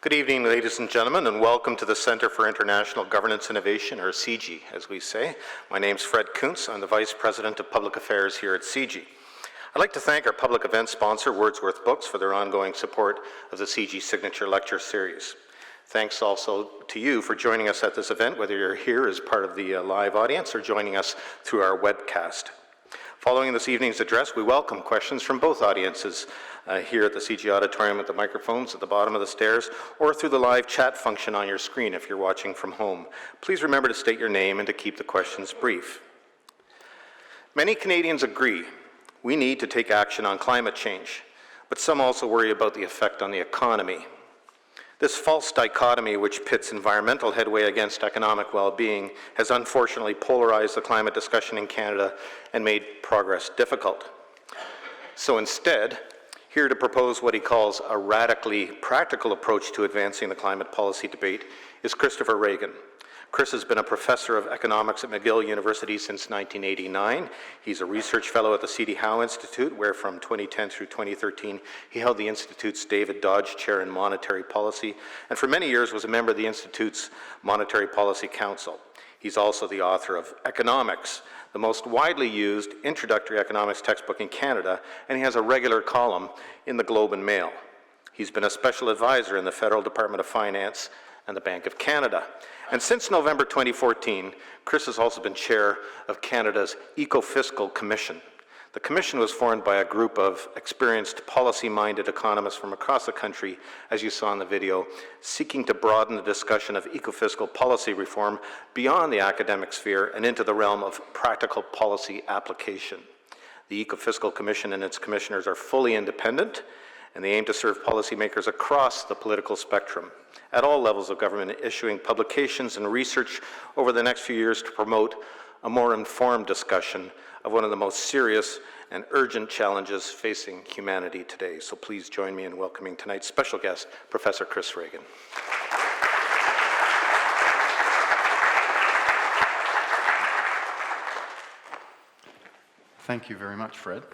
Good evening, ladies and gentlemen, and welcome to the Center for International Governance Innovation, or CIGI, as we say. My name's Fred Kuntz. I'm the Vice President of Public Affairs here at CIGI. I'd like to thank our public event sponsor, Wordsworth Books, for their ongoing support of the CIGI Signature Lecture Series. Thanks also to you for joining us at this event, whether you're here as part of the live audience or joining us through our webcast. Following this evening's address, we welcome questions from both audiences here at the CIGI Auditorium at the microphones at the bottom of the stairs, or through the live chat function on your screen if you're watching from home. Please remember to state your name and to keep the questions brief. Many Canadians agree we need to take action on climate change, but some also worry about the effect on the economy. This false dichotomy, which pits environmental headway against economic well-being, has unfortunately polarized the climate discussion in Canada and made progress difficult. So instead, here to propose what he calls a radically practical approach to advancing the climate policy debate is Christopher Ragan. Chris has been a professor of economics at McGill University since 1989. He's a research fellow at the C.D. Howe Institute, where from 2010 through 2013, he held the Institute's David Dodge Chair in Monetary Policy, and for many years was a member of the Institute's Monetary Policy Council. He's also the author of Economics, the most widely used introductory economics textbook in Canada, and he has a regular column in the Globe and Mail. He's been a special advisor in the Federal Department of Finance and the Bank of Canada. And since November 2014, Chris has also been chair of Canada's Ecofiscal Commission. The commission was formed by a group of experienced policy-minded economists from across the country, as you saw in the video, seeking to broaden the discussion of ecofiscal policy reform beyond the academic sphere and into the realm of practical policy application. The Ecofiscal Commission and its commissioners are fully independent, and they aim to serve policymakers across the political spectrum at all levels of government, issuing publications and research over the next few years to promote a more informed discussion of one of the most serious and urgent challenges facing humanity today. So please join me in welcoming tonight's special guest, Professor Chris Ragan. Thank you very much, Fred.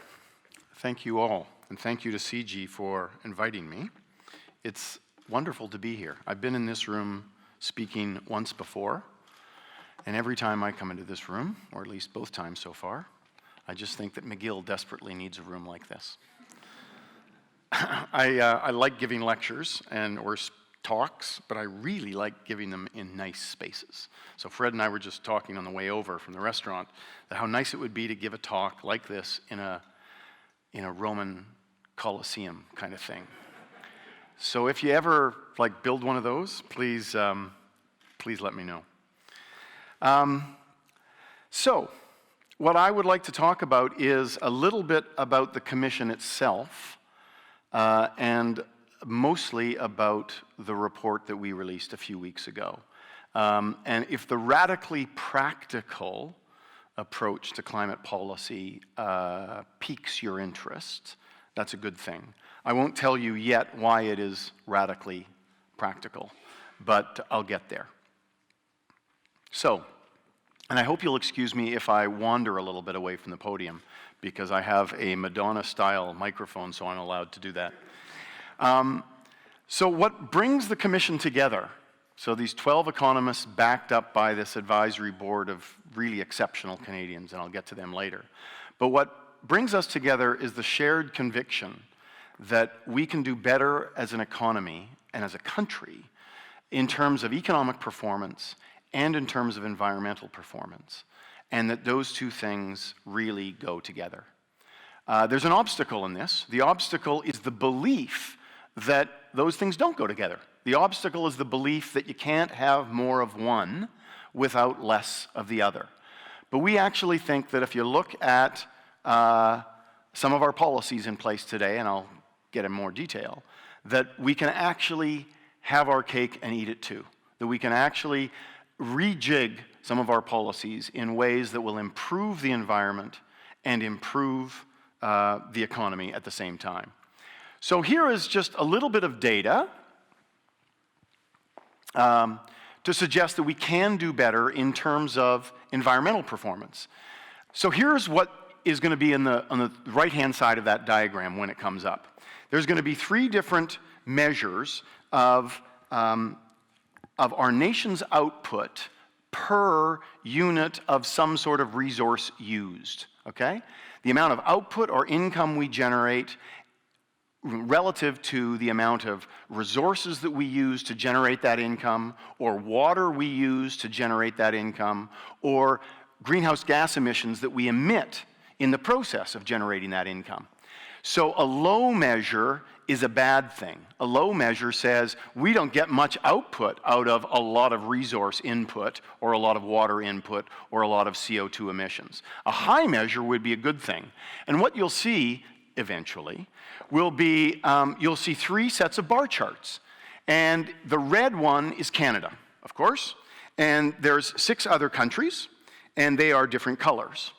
Thank you all, and thank you to CIGI for inviting me. It's wonderful to be here. I've been in this room speaking once before, and every time I come into this room, or at least both times so far, I just think that McGill desperately needs a room like this. I like giving lectures or talks, but I really like giving them in nice spaces. So Fred and I were just talking on the way over from the restaurant that how nice it would be to give a talk like this in a Roman Colosseum kind of thing. So if you ever build one of those, please let me know. So what I would like to talk about is a little bit about the commission itself, and mostly about the report that we released a few weeks ago. And if the radically practical approach to climate policy piques your interest, that's a good thing. I won't tell you yet why it is radically practical, but I'll get there. So, and I hope you'll excuse me if I wander a little bit away from the podium, because I have a Madonna-style microphone, so I'm allowed to do that. So what brings the commission together? So these 12 economists backed up by this advisory board of really exceptional Canadians, and I'll get to them later. But what brings us together is the shared conviction that we can do better as an economy and as a country in terms of economic performance and in terms of environmental performance, and that those two things really go together. There's an obstacle in this. The obstacle is the belief that those things don't go together. The obstacle is the belief that you can't have more of one without less of the other. But we actually think that if you look at some of our policies in place today, and I'll get in more detail, that we can actually have our cake and eat it too. That we can actually rejig some of our policies in ways that will improve the environment and improve the economy at the same time. So here is just a little bit of data to suggest that we can do better in terms of environmental performance. So here's what is going to be on the right-hand side of that diagram when it comes up. There's going to be three different measures of our nation's output per unit of some sort of resource used, okay? The amount of output or income we generate relative to the amount of resources that we use to generate that income, or water we use to generate that income, or greenhouse gas emissions that we emit in the process of generating that income. So a low measure is a bad thing. A low measure says we don't get much output out of a lot of resource input, or a lot of water input, or a lot of CO2 emissions. A high measure would be a good thing. And what you'll see eventually will be, you'll see 3 sets of bar charts. And the red one is Canada, of course. And there's 6 other countries, and they are different colors.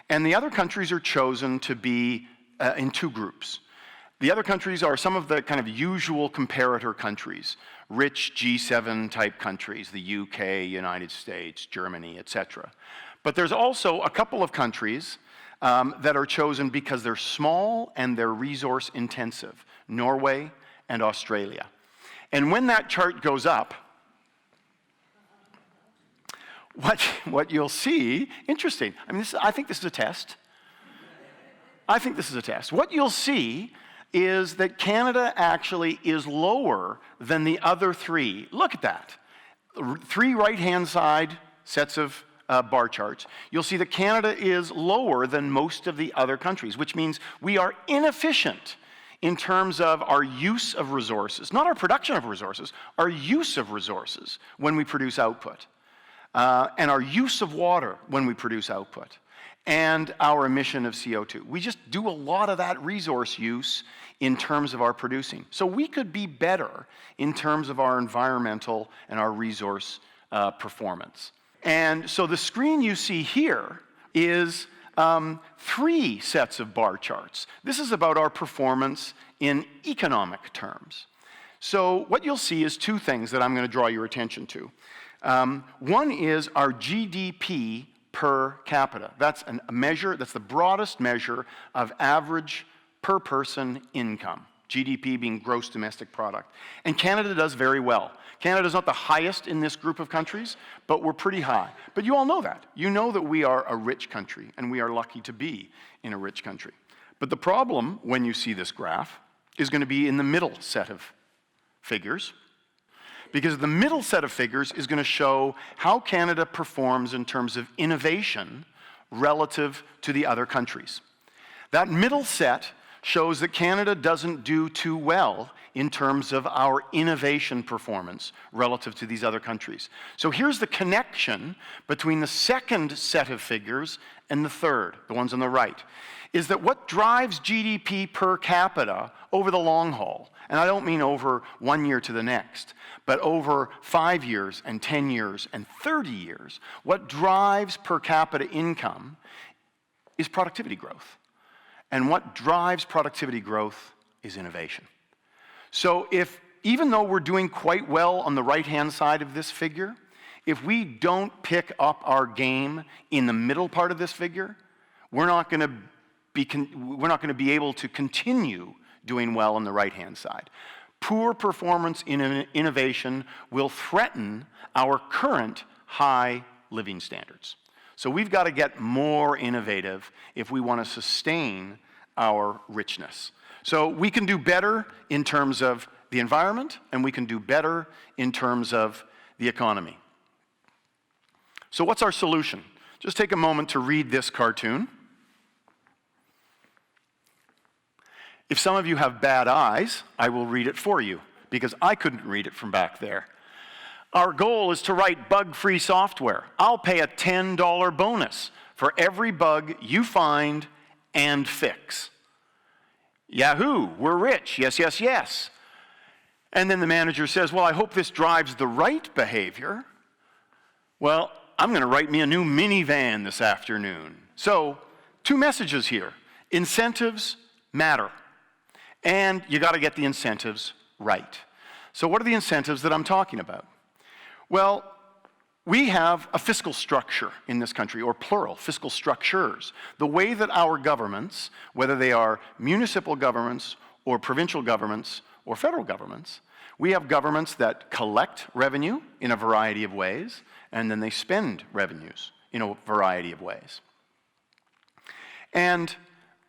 And the other countries are chosen to be in 2 groups. The other countries are some of the kind of usual comparator countries, rich G7 type countries, the UK, United States, Germany, etc. But there's also a couple of countries that are chosen because they're small and they're resource intensive, Norway and Australia. And when that chart goes up, what you'll see, interesting, I mean, I think this is a test. I think this is a test. What you'll see is that Canada actually is lower than the other 3. Look at that. 3 right-hand side sets of bar charts. You'll see that Canada is lower than most of the other countries, which means we are inefficient in terms of our use of resources, not our production of resources, our use of resources when we produce output, and our use of water when we produce output, and our emission of CO2. We just do a lot of that resource use in terms of our producing. So we could be better in terms of our environmental and our resource performance. And so the screen you see here is 3 sets of bar charts. This is about our performance in economic terms. So what you'll see is 2 things that I'm going to draw your attention to. One is our GDP per capita. That's a measure, that's the broadest measure of average per person income. GDP being gross domestic product. And Canada does very well. Canada's not the highest in this group of countries, but we're pretty high. But you all know that. You know that we are a rich country, and we are lucky to be in a rich country. But the problem, when you see this graph, is going to be in the middle set of figures, because the middle set of figures is going to show how Canada performs in terms of innovation relative to the other countries. That middle set shows that Canada doesn't do too well in terms of our innovation performance relative to these other countries. So here's the connection between the second set of figures and the third, the ones on the right, is that what drives GDP per capita over the long haul, and I don't mean over 1 year to the next, but over 5 years and 10 years and 30 years, what drives per capita income is productivity growth. And what drives productivity growth is innovation. So even though we're doing quite well on the right-hand side of this figure, if we don't pick up our game in the middle part of this figure, we're not going to be able to continue doing well on the right-hand side. Poor performance in innovation will threaten our current high living standards. So we've got to get more innovative if we want to sustain our richness. So we can do better in terms of the environment, and we can do better in terms of the economy. So what's our solution? Just take a moment to read this cartoon. If some of you have bad eyes, I will read it for you, because I couldn't read it from back there. Our goal is to write bug-free software. I'll pay a $10 bonus for every bug you find and fix. Yahoo, we're rich, yes, yes, yes. And then the manager says, well, I hope this drives the right behavior. Well, I'm going to write me a new minivan this afternoon. So, 2 messages here. Incentives matter. And you got to get the incentives right. So what are the incentives that I'm talking about? Well, we have a fiscal structure in this country, or plural, fiscal structures. The way that our governments, whether they are municipal governments or provincial governments or federal governments. We have governments that collect revenue in a variety of ways, and then they spend revenues in a variety of ways. And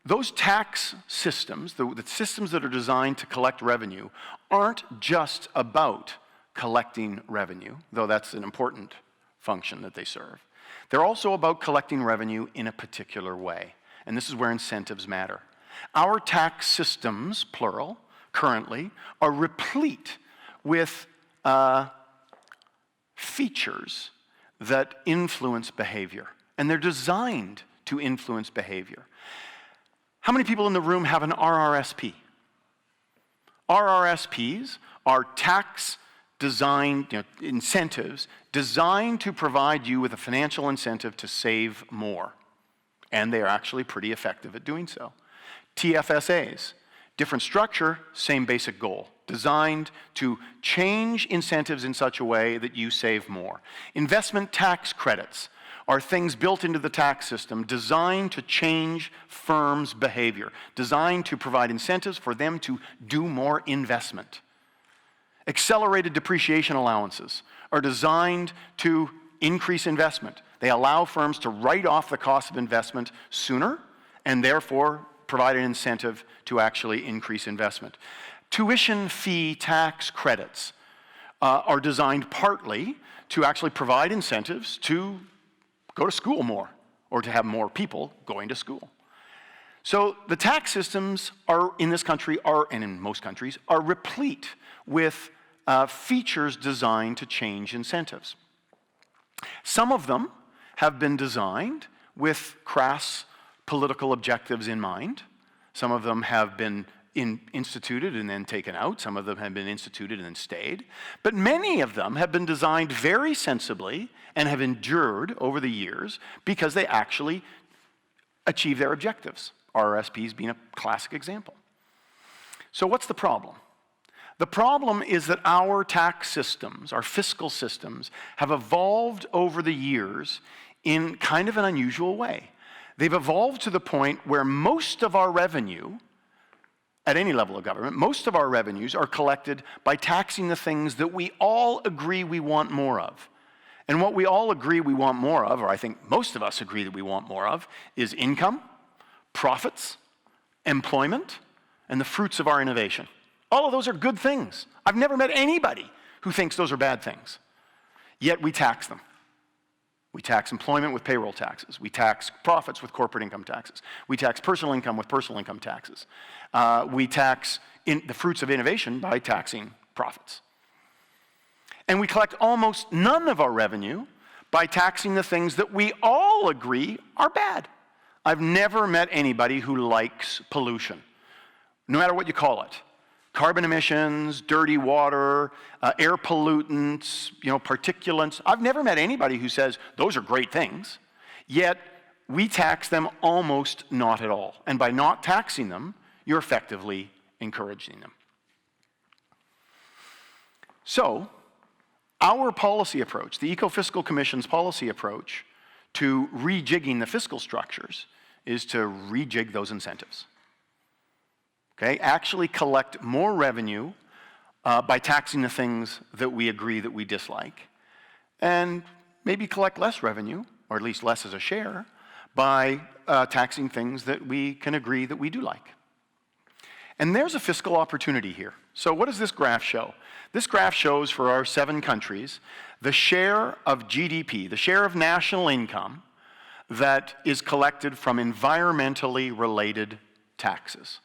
those tax systems, the systems that are designed to collect revenue, aren't just about collecting revenue, though that's an important function that they serve. They're also about collecting revenue in a particular way, and this is where incentives matter. Our tax systems, plural, currently, are replete with features that influence behavior, and they're designed to influence behavior. How many people in the room have an RRSP? RRSPs are tax designed, incentives designed to provide you with a financial incentive to save more. And they are actually pretty effective at doing so. TFSAs, different structure, same basic goal, designed to change incentives in such a way that you save more. Investment tax credits are things built into the tax system designed to change firms' behavior, designed to provide incentives for them to do more investment. Accelerated depreciation allowances are designed to increase investment. They allow firms to write off the cost of investment sooner and therefore provide an incentive to actually increase investment. Tuition fee tax credits are designed partly to actually provide incentives to go to school more or to have more people going to school. So the tax systems in this country and in most countries are replete with features designed to change incentives. Some of them have been designed with crass political objectives in mind. Some of them have been instituted and then taken out. Some of them have been instituted and then stayed. But many of them have been designed very sensibly and have endured over the years because they actually achieve their objectives. RRSPs being a classic example. So what's the problem? The problem is that our tax systems, our fiscal systems, have evolved over the years in kind of an unusual way. They've evolved to the point where most of our revenue, at any level of government, most of our revenues are collected by taxing the things that we all agree we want more of. And what we all agree we want more of, or I think most of us agree that we want more of, is income, profits, employment, and the fruits of our innovation. All of those are good things. I've never met anybody who thinks those are bad things. Yet we tax them. We tax employment with payroll taxes. We tax profits with corporate income taxes. We tax personal income with personal income taxes. We tax the fruits of innovation by taxing profits. And we collect almost none of our revenue by taxing the things that we all agree are bad. I've never met anybody who likes pollution, no matter what you call it. Carbon emissions, dirty water, air pollutants, particulates. I've never met anybody who says those are great things, yet we tax them almost not at all. And by not taxing them, you're effectively encouraging them. So, our policy approach, the Ecofiscal Commission's policy approach to rejigging the fiscal structures is to rejig those incentives. Okay, actually collect more revenue by taxing the things that we agree that we dislike, and maybe collect less revenue, or at least less as a share, by taxing things that we can agree that we do like. And there's a fiscal opportunity here. So what does this graph show? This graph shows for our 7 countries the share of GDP, the share of national income that is collected from environmentally related taxes.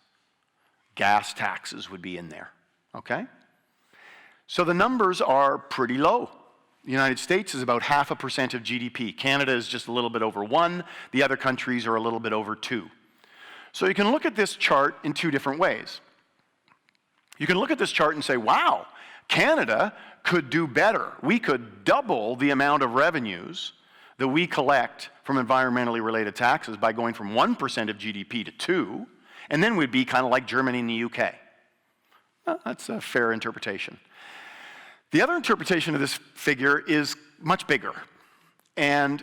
Gas taxes would be in there, okay? So the numbers are pretty low. The United States is about 0.5% of GDP. Canada is just a little bit over 1. The other countries are a little bit over 2. So you can look at this chart in 2 different ways. You can look at this chart and say, wow, Canada could do better. We could double the amount of revenues that we collect from environmentally related taxes by going from 1% of GDP to 2%. And then we'd be kind of like Germany and the UK. Well, that's a fair interpretation. The other interpretation of this figure is much bigger. And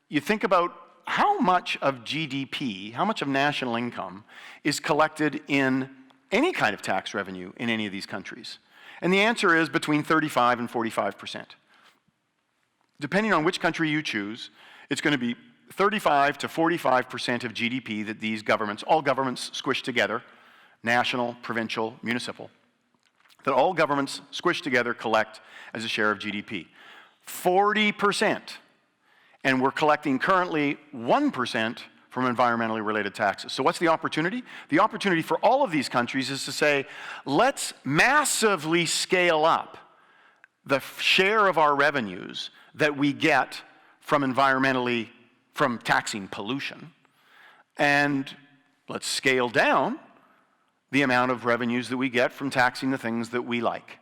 you think about how much of GDP, how much of national income is collected in any kind of tax revenue in any of these countries? And the answer is between 35 and 45%. Depending on which country you choose, it's going to be 35 to 45% of GDP that these governments, all governments squished together, national, provincial, municipal, that all governments squished together collect as a share of GDP. 40%. And we're collecting currently 1% from environmentally related taxes. So what's the opportunity? The opportunity for all of these countries is to say, let's massively scale up the share of our revenues that we get from from taxing pollution, and let's scale down the amount of revenues that we get from taxing the things that we like.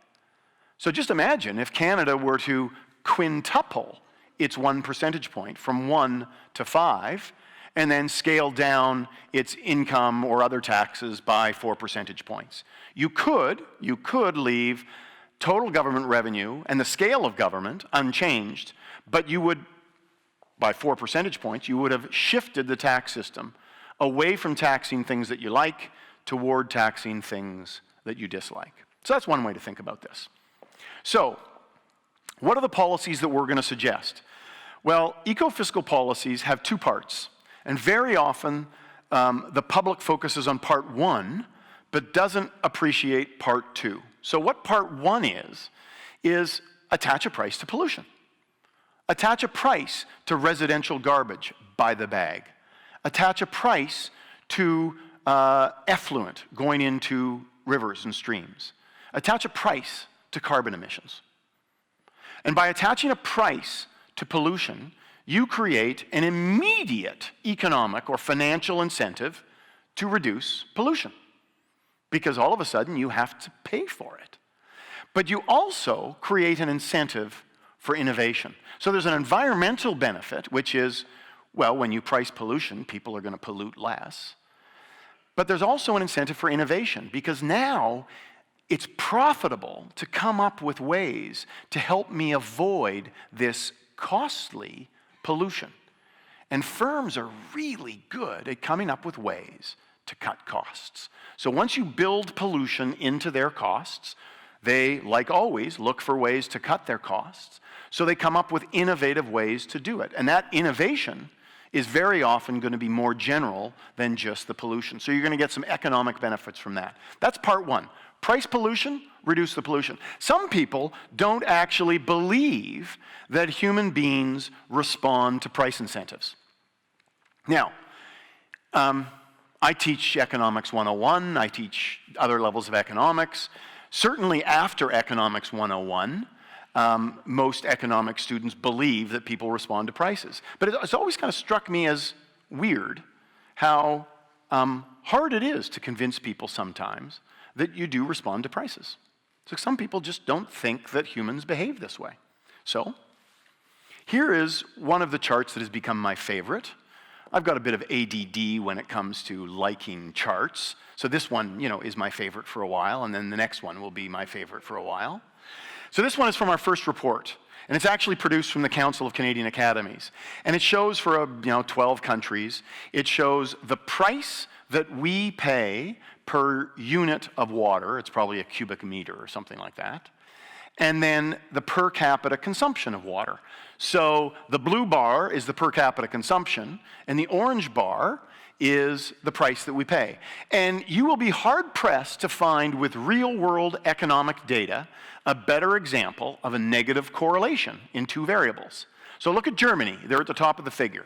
So just imagine if Canada were to quintuple its 1 percentage point from 1 to 5, and then scale down its income or other taxes by 4 percentage points. You could leave total government revenue and the scale of government unchanged, but you would, by 4 percentage points, you would have shifted the tax system away from taxing things that you like toward taxing things that you dislike. So that's one way to think about this. So, what are the policies that we're going to suggest? Well, ecofiscal policies have two parts, and very often the public focuses on part one, but doesn't appreciate part two. So what part one is attach a price to pollution. Attach a price to residential garbage by the bag. Attach a price to effluent going into rivers and streams. Attach a price to carbon emissions. And by attaching a price to pollution, you create an immediate economic or financial incentive to reduce pollution, because all of a sudden you have to pay for it. But you also create an incentive for innovation. So there's an environmental benefit, which is, well, when you price pollution, people are going to pollute less. But there's also an incentive for innovation, because now it's profitable to come up with ways to help me avoid this costly pollution. And firms are really good at coming up with ways to cut costs. So once you build pollution into their costs, they, like always, look for ways to cut their costs. So they come up with innovative ways to do it. And that innovation is very often going to be more general than just the pollution. So you're going to get some economic benefits from that. That's part one. Price pollution, reduce the pollution. Some people don't actually believe that human beings respond to price incentives. Now, I teach Economics 101, I teach other levels of economics. Certainly after Economics 101, most economic students believe that people respond to prices. But it's always kind of struck me as weird how hard it is to convince people sometimes that you do respond to prices. So some people just don't think that humans behave this way. So here is one of the charts that has become my favorite. I've got a bit of ADD when it comes to liking charts. So this one, is my favorite for a while, and then the next one will be my favorite for a while. So this one is from our first report, and it's actually produced from the Council of Canadian Academies. And it shows for 12 countries, it shows the price that we pay per unit of water. It's probably a cubic meter or something like that. And then the per capita consumption of water. So the blue bar is the per capita consumption, and the orange bar is the price that we pay. And you will be hard-pressed to find with real-world economic data a better example of a negative correlation in two variables. So look at Germany. They're at the top of the figure.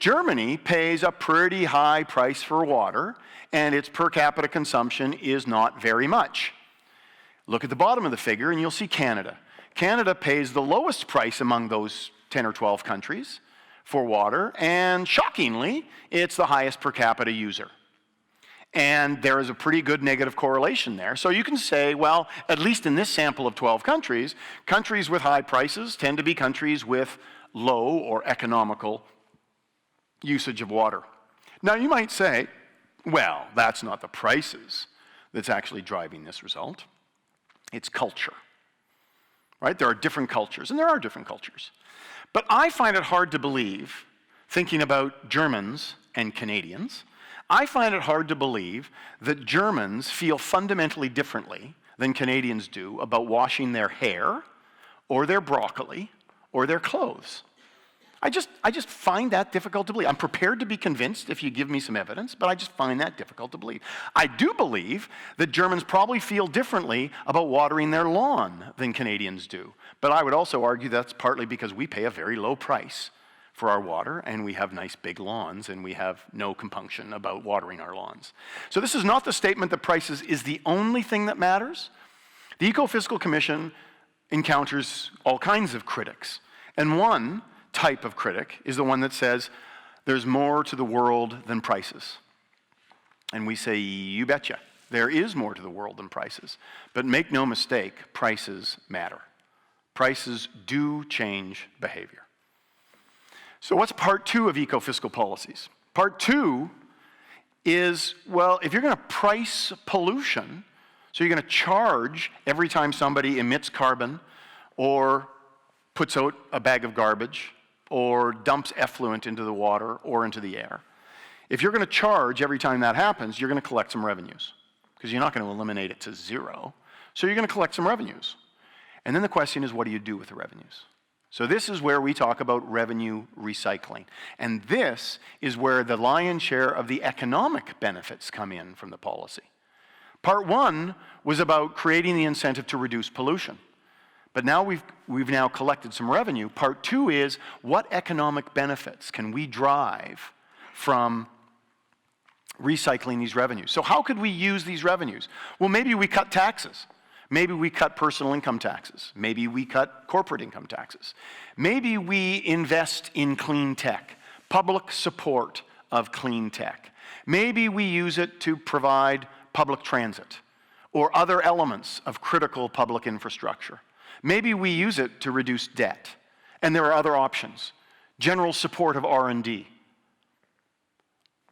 Germany pays a pretty high price for water, and its per capita consumption is not very much. Look at the bottom of the figure, and you'll see Canada. Canada pays the lowest price among those 10 or 12 countries for water, and shockingly, it's the highest per capita user. And there is a pretty good negative correlation there. So you can say, well, at least in this sample of 12 countries, countries with high prices tend to be countries with low or economical usage of water. Now you might say, well, that's not the prices that's actually driving this result. It's culture, right? There are different cultures, and there are different cultures. But I find it hard to believe, thinking about Germans and Canadians, I find it hard to believe that Germans feel fundamentally differently than Canadians do about washing their hair, or their broccoli, or their clothes. I just find that difficult to believe. I'm prepared to be convinced if you give me some evidence, but I just find that difficult to believe. I do believe that Germans probably feel differently about watering their lawn than Canadians do. But I would also argue that's partly because we pay a very low price for our water, and we have nice big lawns, and we have no compunction about watering our lawns. So this is not the statement that prices is the only thing that matters. The Ecofiscal Commission encounters all kinds of critics, and one type of critic is the one that says there's more to the world than prices. And we say, you betcha, there is more to the world than prices. But make no mistake, prices matter. Prices do change behavior. So what's part two of ecofiscal policies? Part two is, well, if you're going to price pollution, so you're going to charge every time somebody emits carbon or puts out a bag of garbage or dumps effluent into the water or into the air. If you're going to charge every time that happens, you're going to collect some revenues, because you're not going to eliminate it to zero. So you're going to collect some revenues. And then the question is, what do you do with the revenues? So this is where we talk about revenue recycling. And this is where the lion's share of the economic benefits come in from the policy. Part one was about creating the incentive to reduce pollution. But now we've now collected some revenue. Part two is, what economic benefits can we drive from recycling these revenues? So how could we use these revenues? Well, maybe we cut taxes. Maybe we cut personal income taxes. Maybe we cut corporate income taxes. Maybe we invest in clean tech, public support of clean tech. Maybe we use it to provide public transit or other elements of critical public infrastructure. Maybe we use it to reduce debt. And there are other options. General support of R&D.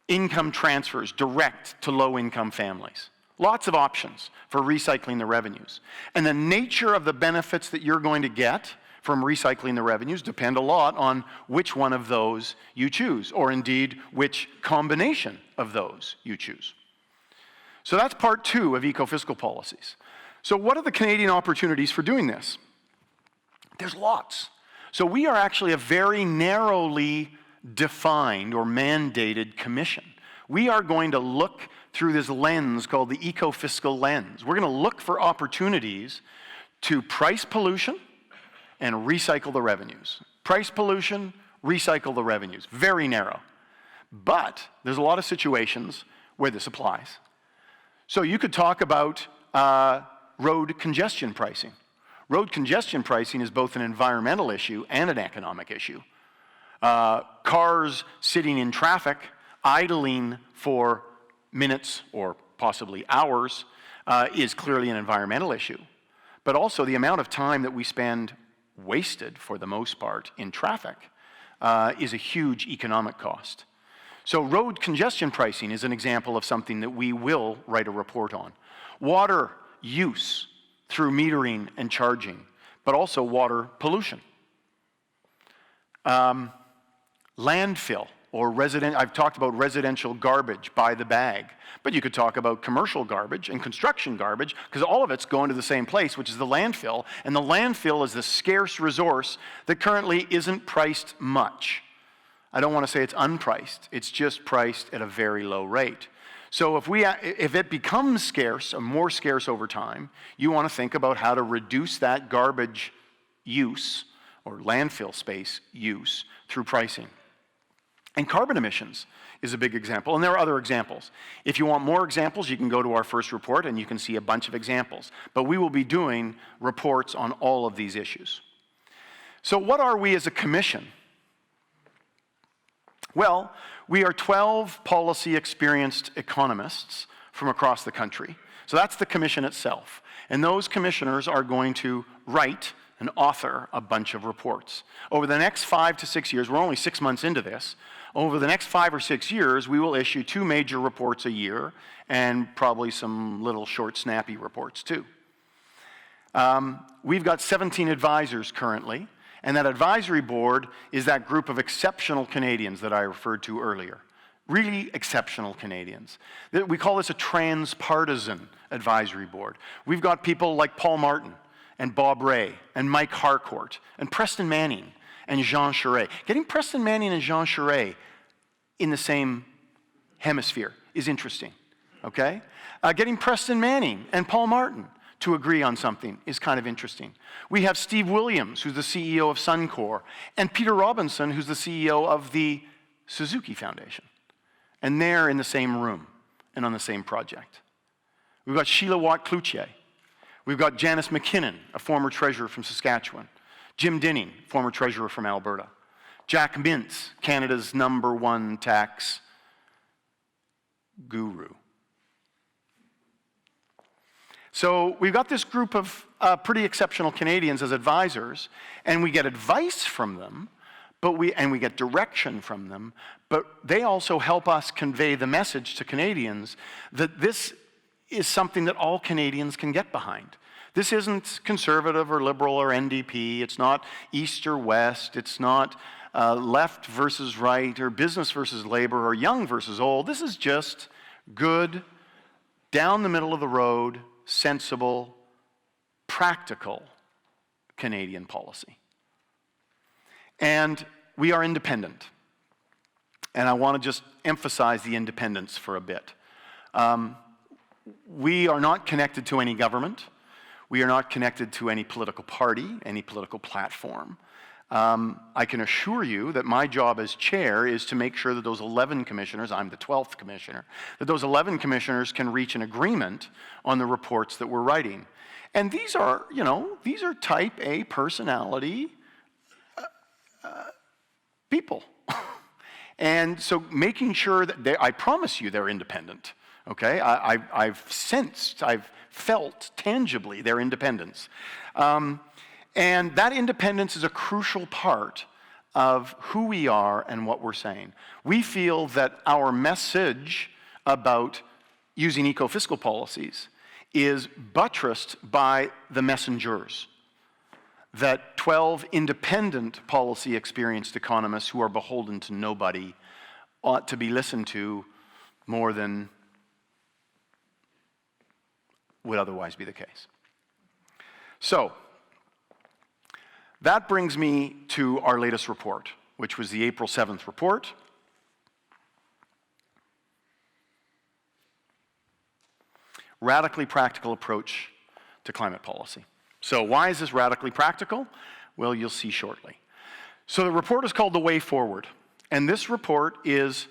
Income transfers direct to low-income families. Lots of options for recycling the revenues. And the nature of the benefits that you're going to get from recycling the revenues depend a lot on which one of those you choose, or indeed which combination of those you choose. So that's part two of ecofiscal policies. So what are the Canadian opportunities for doing this? There's lots. So we are actually a very narrowly defined or mandated commission. We are going to look through this lens called the ecofiscal lens. We're going to look for opportunities to price pollution and recycle the revenues. Price pollution, recycle the revenues. Very narrow. But there's a lot of situations where this applies. So you could talk about road congestion pricing. Road congestion pricing is both an environmental issue and an economic issue. Cars sitting in traffic, idling for minutes or possibly hours is clearly an environmental issue. But also the amount of time that we spend wasted, for the most part, in traffic is a huge economic cost. So road congestion pricing is an example of something that we will write a report on. Water use through metering and charging, but also water pollution. Landfill or I've talked about residential garbage by the bag, but you could talk about commercial garbage and construction garbage, because all of it's going to the same place, which is the landfill, and the landfill is the scarce resource that currently isn't priced much. I don't want to say it's unpriced, it's just priced at a very low rate. So if it becomes scarce, or more scarce over time, you want to think about how to reduce that garbage use, or landfill space use, through pricing. And carbon emissions is a big example, and there are other examples. If you want more examples, you can go to our first report and you can see a bunch of examples. But we will be doing reports on all of these issues. So what are we as a commission? Well, we are 12 policy-experienced economists from across the country. So that's the commission itself. And those commissioners are going to write and author a bunch of reports. Over the next 5 to 6 years, we're only 6 months into this, over the next 5 or 6 years, we will issue 2 major reports a year, and probably some little short, snappy reports too. We've got 17 advisors currently, and that advisory board is that group of exceptional Canadians that I referred to earlier. really exceptional Canadians. We call this a transpartisan advisory board. We've got people like Paul Martin and Bob Ray and Mike Harcourt and Preston Manning and Jean Charest. Getting Preston Manning and Jean Charest in the same hemisphere is interesting, okay? Getting Preston Manning and Paul Martin to agree on something is kind of interesting. We have Steve Williams, who's the CEO of Suncor, and Peter Robinson, who's the CEO of the Suzuki Foundation. And they're in the same room and on the same project. We've got Sheila Watt-Cloutier. We've got Janice McKinnon, a former treasurer from Saskatchewan. Jim Dinning, former treasurer from Alberta. Jack Mintz, Canada's #1 tax guru. So we've got this group of pretty exceptional Canadians as advisors, and we get advice from them, and we get direction from them, but they also help us convey the message to Canadians that this is something that all Canadians can get behind. This isn't conservative or liberal or NDP. It's not East or West. It's not left versus right or business versus labor or young versus old. This is just good, down the middle of the road, sensible, practical Canadian policy. And we are independent. And I want to just emphasize the independence for a bit. We are not connected to any government. We are not connected to any political party, any political platform. I can assure you that my job as chair is to make sure that those 11 commissioners, I'm the 12th commissioner, that those 11 commissioners can reach an agreement on the reports that we're writing. And these are, these are type A personality people. And so making sure that I promise you they're independent, okay? I've sensed, I've felt tangibly their independence. And that independence is a crucial part of who we are and what we're saying. We feel that our message about using ecofiscal policies is buttressed by the messengers. That 12 independent policy experienced economists who are beholden to nobody ought to be listened to more than would otherwise be the case. So, that brings me to our latest report, which was the April 7th report. Radically practical approach to climate policy. So why is this radically practical? Well, you'll see shortly. So the report is called The Way Forward, and this report is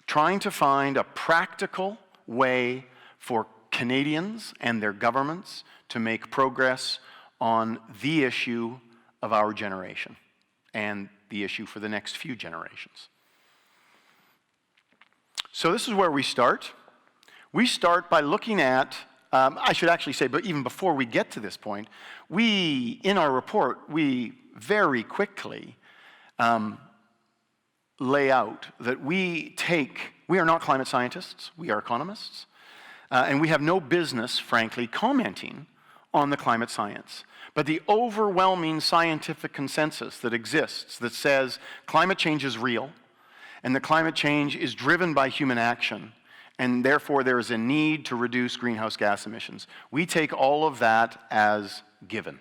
trying to find a practical way for Canadians and their governments to make progress on the issue of our generation and the issue for the next few generations. So this is where we start. We start by looking at, I should actually say, but even before we get to this point, in our report, we very quickly lay out that we are not climate scientists, we are economists, and we have no business, frankly, commenting on the climate science. But the overwhelming scientific consensus that exists that says climate change is real, and that climate change is driven by human action, and therefore there is a need to reduce greenhouse gas emissions. We take all of that as given.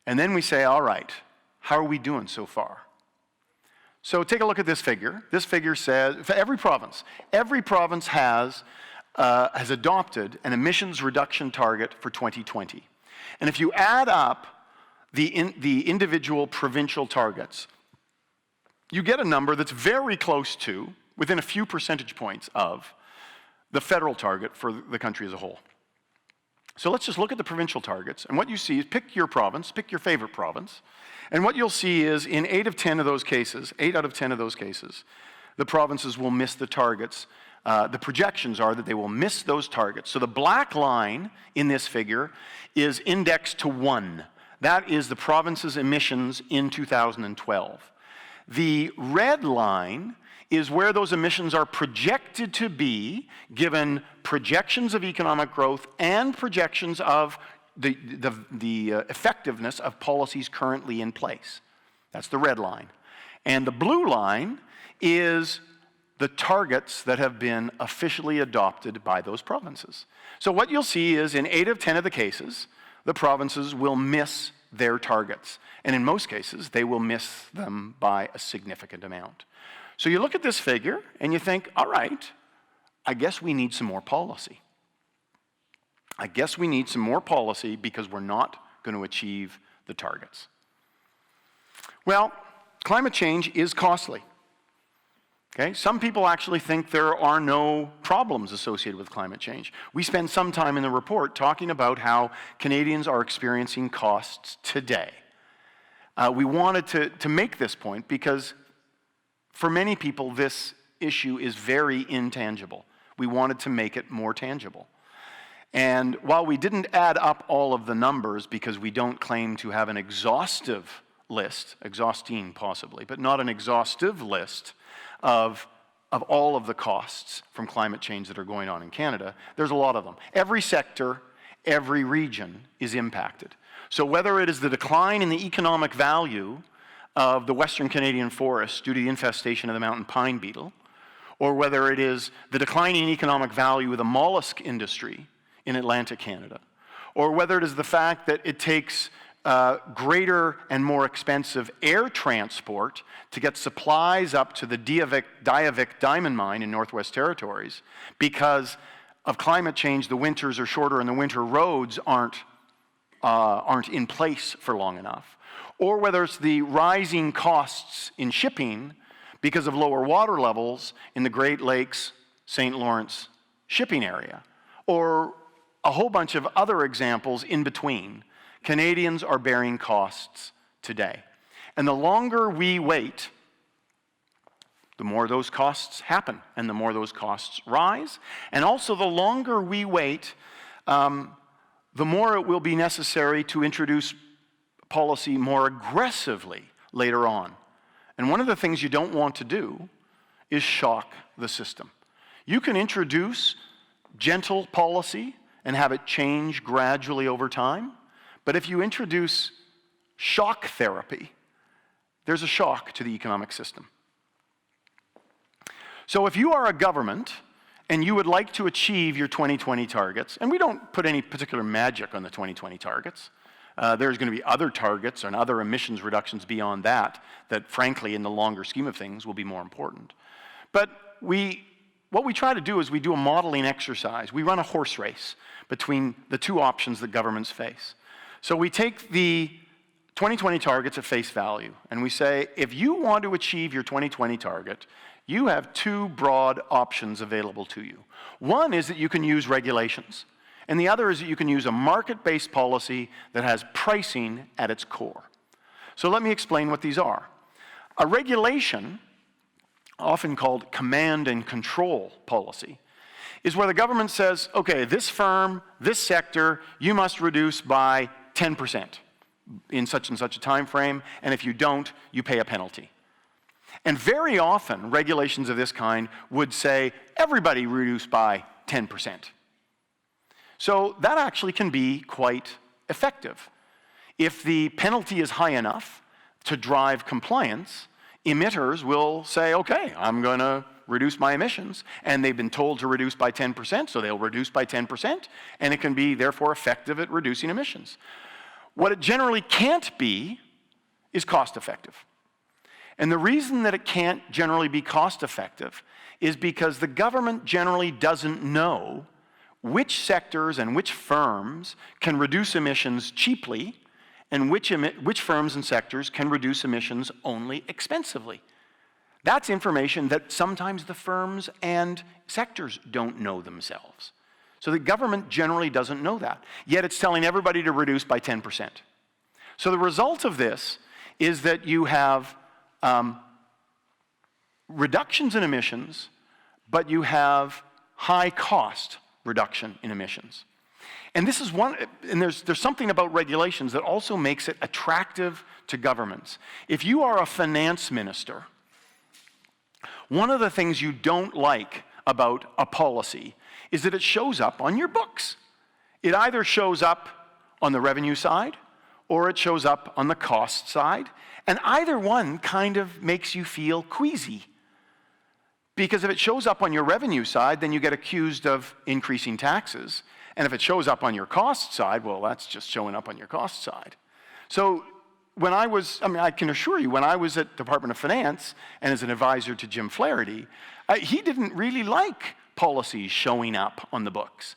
And then we say, all right, how are we doing so far? So take a look at this figure. This figure says, for every province has adopted an emissions reduction target for 2020. And if you add up the individual provincial targets, you get a number that's very close to, within a few percentage points of, the federal target for the country as a whole. So let's just look at the provincial targets, and what you see is pick your province, pick your favorite province, and what you'll see is in 8 out of 10 of those cases, the provinces will miss the targets. The projections are that they will miss those targets. So the black line in this figure is indexed to 1. That is the province's emissions in 2012. The red line is where those emissions are projected to be, given projections of economic growth and projections of the effectiveness of policies currently in place. That's the red line. And the blue line is the targets that have been officially adopted by those provinces. So what you'll see is in 8 of 10 of the cases, the provinces will miss their targets. And in most cases, they will miss them by a significant amount. So you look at this figure and you think, all right, I guess we need some more policy. I guess we need some more policy because we're not going to achieve the targets. Well, climate change is costly. Okay? Some people actually think there are no problems associated with climate change. We spend some time in the report talking about how Canadians are experiencing costs today. We wanted to make this point because for many people this issue is very intangible. We wanted to make it more tangible. And while we didn't add up all of the numbers because we don't claim to have an exhaustive list, exhausting possibly, but not an exhaustive list of all of the costs from climate change that are going on in Canada, there's a lot of them. Every sector, every region is impacted. So whether it is the decline in the economic value of the Western Canadian forests due to the infestation of the mountain pine beetle, or whether it is the declining economic value of the mollusk industry in Atlantic Canada, or whether it is the fact that it takes greater and more expensive air transport to get supplies up to the Diavik diamond mine in Northwest Territories because of climate change, the winters are shorter and the winter roads aren't in place for long enough. Or whether it's the rising costs in shipping because of lower water levels in the Great Lakes, St. Lawrence shipping area, or a whole bunch of other examples in between. Canadians are bearing costs today. And the longer we wait, the more those costs happen and the more those costs rise. And also the longer we wait, the more it will be necessary to introduce policy more aggressively later on. And one of the things you don't want to do is shock the system. You can introduce gentle policy and have it change gradually over time. But if you introduce shock therapy, there's a shock to the economic system. So if you are a government and you would like to achieve your 2020 targets, and we don't put any particular magic on the 2020 targets, there's going to be other targets and other emissions reductions beyond that, that frankly in the longer scheme of things will be more important. But what we try to do is we do a modeling exercise. We run a horse race between the two options that governments face. So we take the 2020 targets at face value, and we say, if you want to achieve your 2020 target, you have two broad options available to you. One is that you can use regulations, and the other is that you can use a market-based policy that has pricing at its core. So let me explain what these are. A regulation, often called command and control policy, is where the government says, okay, this firm, this sector, you must reduce by 10% in such and such a time frame, and if you don't, you pay a penalty. And very often, regulations of this kind would say, everybody reduce by 10%. So that actually can be quite effective. If the penalty is high enough to drive compliance, emitters will say, okay, I'm going to reduce my emissions, and they've been told to reduce by 10%, so they'll reduce by 10%, and it can be therefore effective at reducing emissions. What it generally can't be is cost effective. And the reason that it can't generally be cost effective is because the government generally doesn't know which sectors and which firms can reduce emissions cheaply and which firms and sectors can reduce emissions only expensively. That's information that sometimes the firms and sectors don't know themselves. So the government generally doesn't know that, yet it's telling everybody to reduce by 10%. So the result of this is that you have reductions in emissions, but you have high cost reduction in emissions. And this is one, and there's something about regulations that also makes it attractive to governments. If you are a finance minister, one of the things you don't like about a policy is that it shows up on your books. It either shows up on the revenue side or it shows up on the cost side, and either one kind of makes you feel queasy. Because if it shows up on your revenue side, then you get accused of increasing taxes. And if it shows up on your cost side, well, that's just showing up on your cost side. So when I can assure you, when I was at Department of Finance and as an advisor to Jim Flaherty, he didn't really like policies showing up on the books.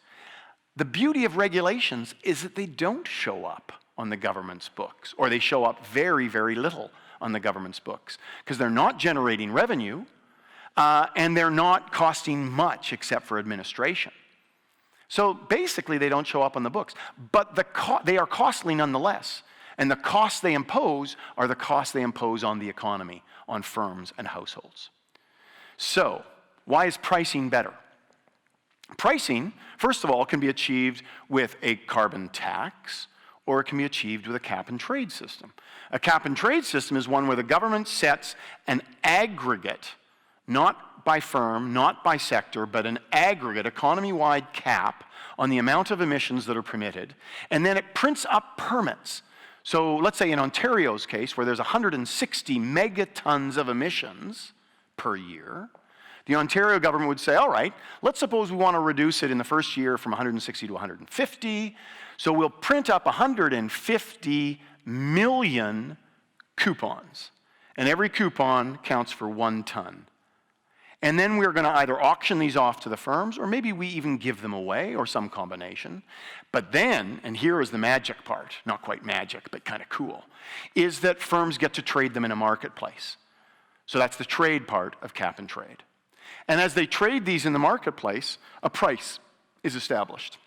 The beauty of regulations is that they don't show up on the government's books, or they show up very, very little on the government's books, because they're not generating revenue, and they're not costing much except for administration. So basically, they don't show up on the books, but they are costly nonetheless. And the costs they impose are the costs they impose on the economy, on firms and households. So, why is pricing better? Pricing, first of all, can be achieved with a carbon tax, or it can be achieved with a cap and trade system. A cap and trade system is one where the government sets an aggregate, not by firm, not by sector, but an aggregate, economy-wide cap on the amount of emissions that are permitted, and then it prints up permits. So let's say in Ontario's case, where there's 160 megatons of emissions per year, the Ontario government would say, all right, let's suppose we want to reduce it in the first year from 160 to 150, so we'll print up 150 million coupons, and every coupon counts for 1 ton. And then we're going to either auction these off to the firms, or maybe we even give them away, or some combination. But then, and here is the magic part, not quite magic, but kind of cool, is that firms get to trade them in a marketplace. So that's the trade part of cap and trade. And as they trade these in the marketplace, a price is established.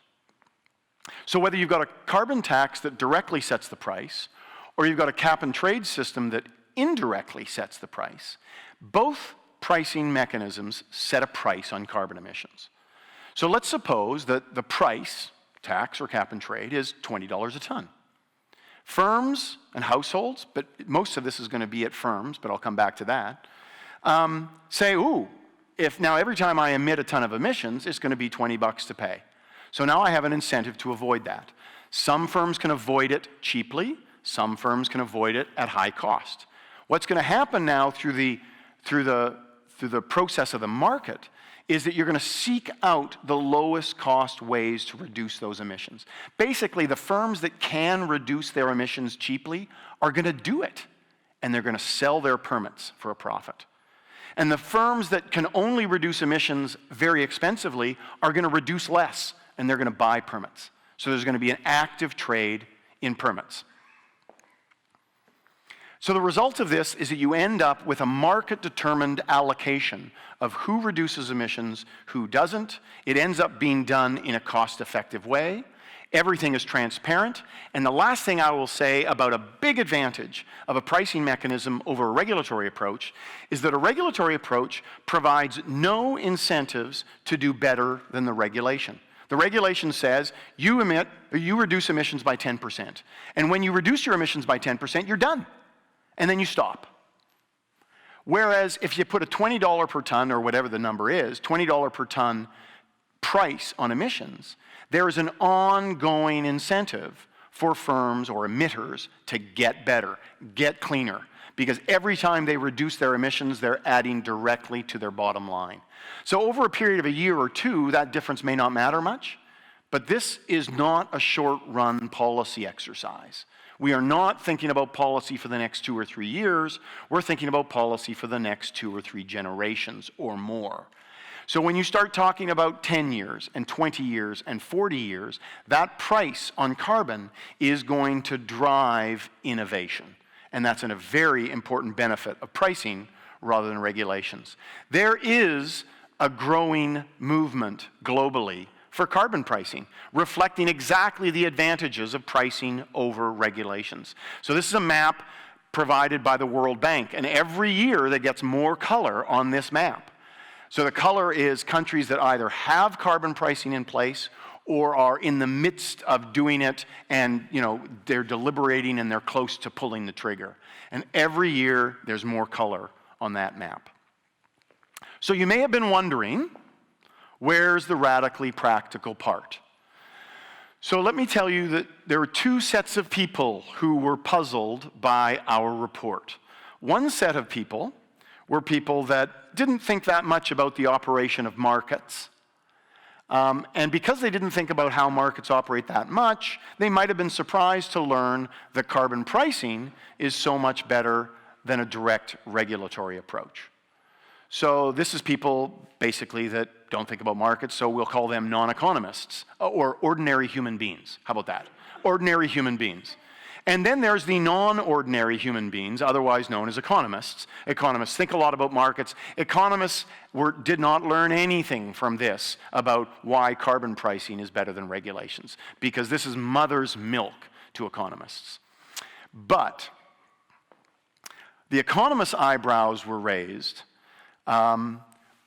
So whether you've got a carbon tax that directly sets the price, or you've got a cap and trade system that indirectly sets the price, both pricing mechanisms set a price on carbon emissions. So let's suppose that the price, tax or cap and trade, is $20 a ton. Firms and households, but most of this is going to be at firms, but I'll come back to that, say, ooh, if now every time I emit a ton of emissions, it's going to be $20 to pay. So now I have an incentive to avoid that. Some firms can avoid it cheaply, some firms can avoid it at high cost. What's going to happen now through the process of the market is that you're going to seek out the lowest cost ways to reduce those emissions. Basically, the firms that can reduce their emissions cheaply are going to do it, and they're going to sell their permits for a profit. And the firms that can only reduce emissions very expensively are going to reduce less, and they're going to buy permits. So there's going to be an active trade in permits. So the result of this is that you end up with a market-determined allocation of who reduces emissions, who doesn't. It ends up being done in a cost-effective way. Everything is transparent. And the last thing I will say about a big advantage of a pricing mechanism over a regulatory approach is that a regulatory approach provides no incentives to do better than the regulation. The regulation says you reduce emissions by 10%. And when you reduce your emissions by 10%, you're done. And then you stop. Whereas if you put a $20 per ton, or whatever the number is, $20 per ton price on emissions, there is an ongoing incentive for firms or emitters to get better, get cleaner, because every time they reduce their emissions, they're adding directly to their bottom line. So over a period of a year or two, that difference may not matter much, but this is not a short-run policy exercise. We are not thinking about policy for the next 2 or 3 years. We're thinking about policy for the next 2 or 3 generations or more. So when you start talking about 10 years and 20 years and 40 years, that price on carbon is going to drive innovation. And that's a very important benefit of pricing rather than regulations. There is a growing movement globally for carbon pricing, reflecting exactly the advantages of pricing over regulations. So this is a map provided by the World Bank, and every year that gets more color on this map. So the color is countries that either have carbon pricing in place or are in the midst of doing it, and they're deliberating and they're close to pulling the trigger. And every year there's more color on that map. So you may have been wondering, where's the radically practical part? So let me tell you that there are 2 sets of people who were puzzled by our report. One set of people were people that didn't think that much about the operation of markets. And because they didn't think about how markets operate that much, they might have been surprised to learn that carbon pricing is so much better than a direct regulatory approach. So this is people basically that don't think about markets, so we'll call them non-economists, or ordinary human beings. How about that? Ordinary human beings. And then there's the non-ordinary human beings, otherwise known as economists. Economists think a lot about markets. Economists did not learn anything from this about why carbon pricing is better than regulations, because this is mother's milk to economists. But the economists' eyebrows were raised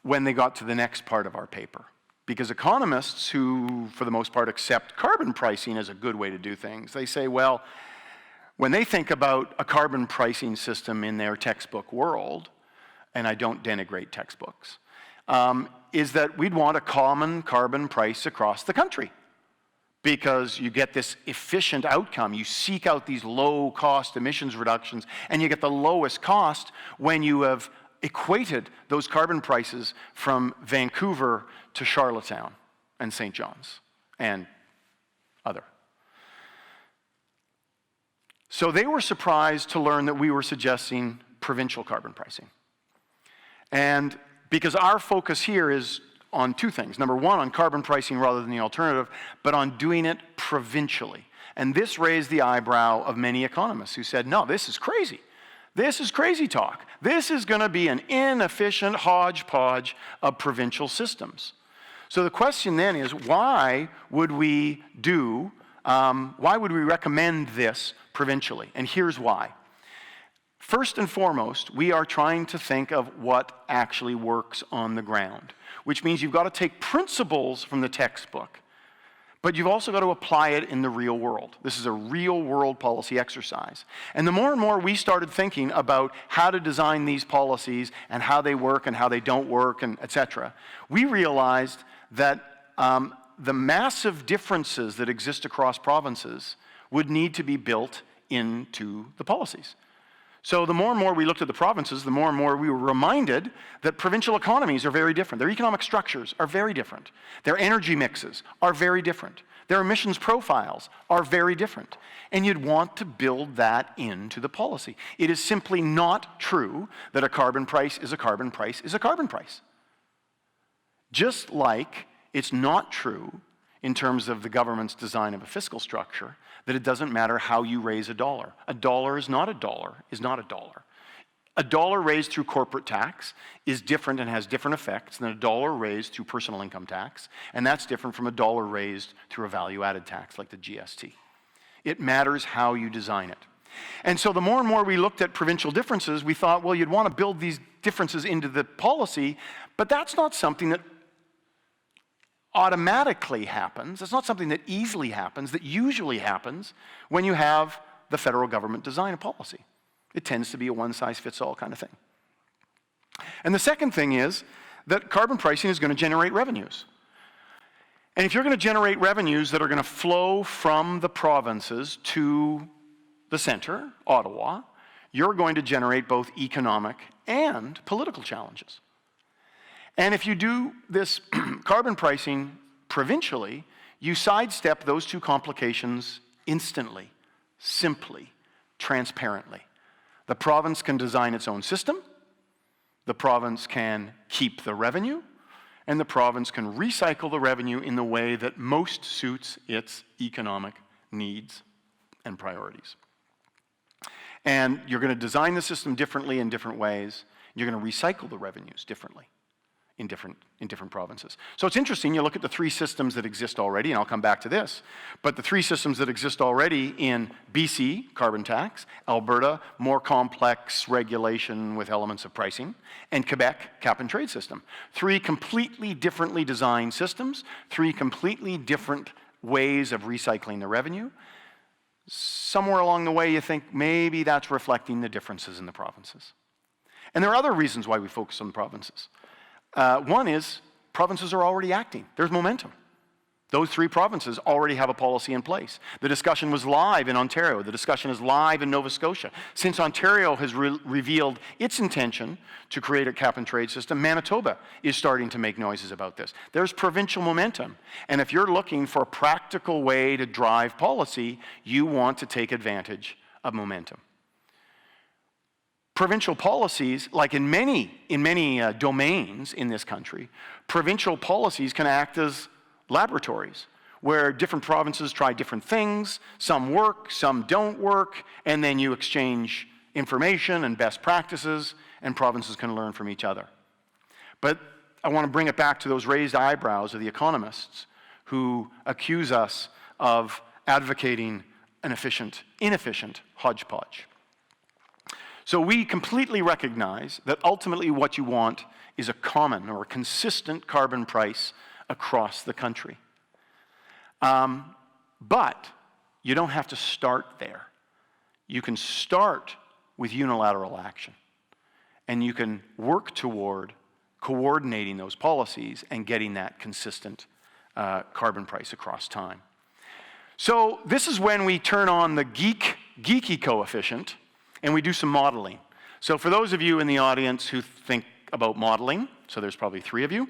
when they got to the next part of our paper. Because economists who, for the most part, accept carbon pricing as a good way to do things, they say, well, when they think about a carbon pricing system in their textbook world, and I don't denigrate textbooks, is that we'd want a common carbon price across the country. Because you get this efficient outcome. You seek out these low-cost emissions reductions, and you get the lowest cost when you have equated those carbon prices from Vancouver to Charlottetown and St. John's and other. So they were surprised to learn that we were suggesting provincial carbon pricing. And because our focus here is on two things. Number one, on carbon pricing rather than the alternative, but on doing it provincially. And this raised the eyebrow of many economists who said, no, this is crazy. This is crazy talk. This is going to be an inefficient hodgepodge of provincial systems. So the question then is, why would we recommend this provincially? And here's why. First and foremost, we are trying to think of what actually works on the ground, which means you've got to take principles from the textbook, but you've also got to apply it in the real world. This is a real world policy exercise. And the more and more we started thinking about how to design these policies and how they work and how they don't work and et cetera, we realized that the massive differences that exist across provinces would need to be built into the policies. So the more and more we looked at the provinces, the more and more we were reminded that provincial economies are very different. Their economic structures are very different. Their energy mixes are very different. Their emissions profiles are very different. And you'd want to build that into the policy. It is simply not true that a carbon price is a carbon price is a carbon price. Just like it's not true in terms of the government's design of a fiscal structure, that it doesn't matter how you raise a dollar. A dollar is not a dollar, is not a dollar. A dollar raised through corporate tax is different and has different effects than a dollar raised through personal income tax, and that's different from a dollar raised through a value-added tax like the GST. It matters how you design it. And so the more and more we looked at provincial differences, we thought, well, you'd want to build these differences into the policy, but that's not something that automatically happens. It's not something that easily happens, that usually happens when you have the federal government design a policy. It tends to be a one-size-fits-all kind of thing. And the second thing is that carbon pricing is going to generate revenues. And if you're going to generate revenues that are going to flow from the provinces to the center, Ottawa, you're going to generate both economic and political challenges. And if you do this carbon pricing provincially, you sidestep those two complications instantly, simply, transparently. The province can design its own system, the province can keep the revenue, and the province can recycle the revenue in the way that most suits its economic needs and priorities. And you're going to design the system differently in different ways. You're going to recycle the revenues differently in different provinces. So it's interesting, you look at the three systems that exist already, and I'll come back to this, but the three systems that exist already in BC, carbon tax, Alberta, more complex regulation with elements of pricing, and Quebec, cap and trade system. Three completely differently designed systems, three completely different ways of recycling the revenue. Somewhere along the way you think maybe that's reflecting the differences in the provinces. And there are other reasons why we focus on the provinces. One is provinces are already acting. There's momentum. Those 3 provinces already have a policy in place. The discussion was live in Ontario. The discussion is live in Nova Scotia. Since Ontario has revealed its intention to create a cap-and-trade system, Manitoba is starting to make noises about this. There's provincial momentum. And if you're looking for a practical way to drive policy, you want to take advantage of momentum. Provincial policies, like in many domains in this country, provincial policies can act as laboratories where different provinces try different things, some work, some don't work, and then you exchange information and best practices, and provinces can learn from each other. But I want to bring it back to those raised eyebrows of the economists who accuse us of advocating an inefficient hodgepodge. So we completely recognize that ultimately what you want is a common or a consistent carbon price across the country. But you don't have to start there. You can start with unilateral action, and you can work toward coordinating those policies and getting that consistent carbon price across time. So this is when we turn on the Geeky coefficient and we do some modeling. So for those of you in the audience who think about modeling, so there's probably 3 of you,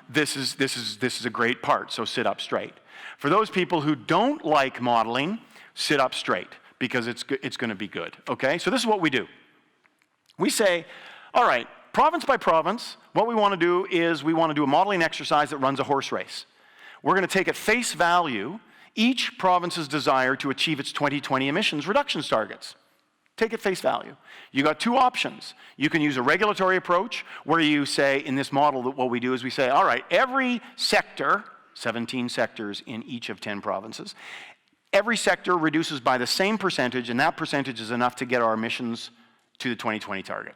this is a great part, so sit up straight. For those people who don't like modeling, sit up straight, because it's going to be good, okay? So this is what we do. We say, all right, province by province, what we want to do is we want to do a modeling exercise that runs a horse race. We're going to take at face value each province's desire to achieve its 2020 emissions reductions targets. Take at face value. You got 2 options. You can use a regulatory approach where you say, in this model, that what we do is we say, all right, every sector, 17 sectors in each of 10 provinces, every sector reduces by the same percentage, and that percentage is enough to get our emissions to the 2020 target.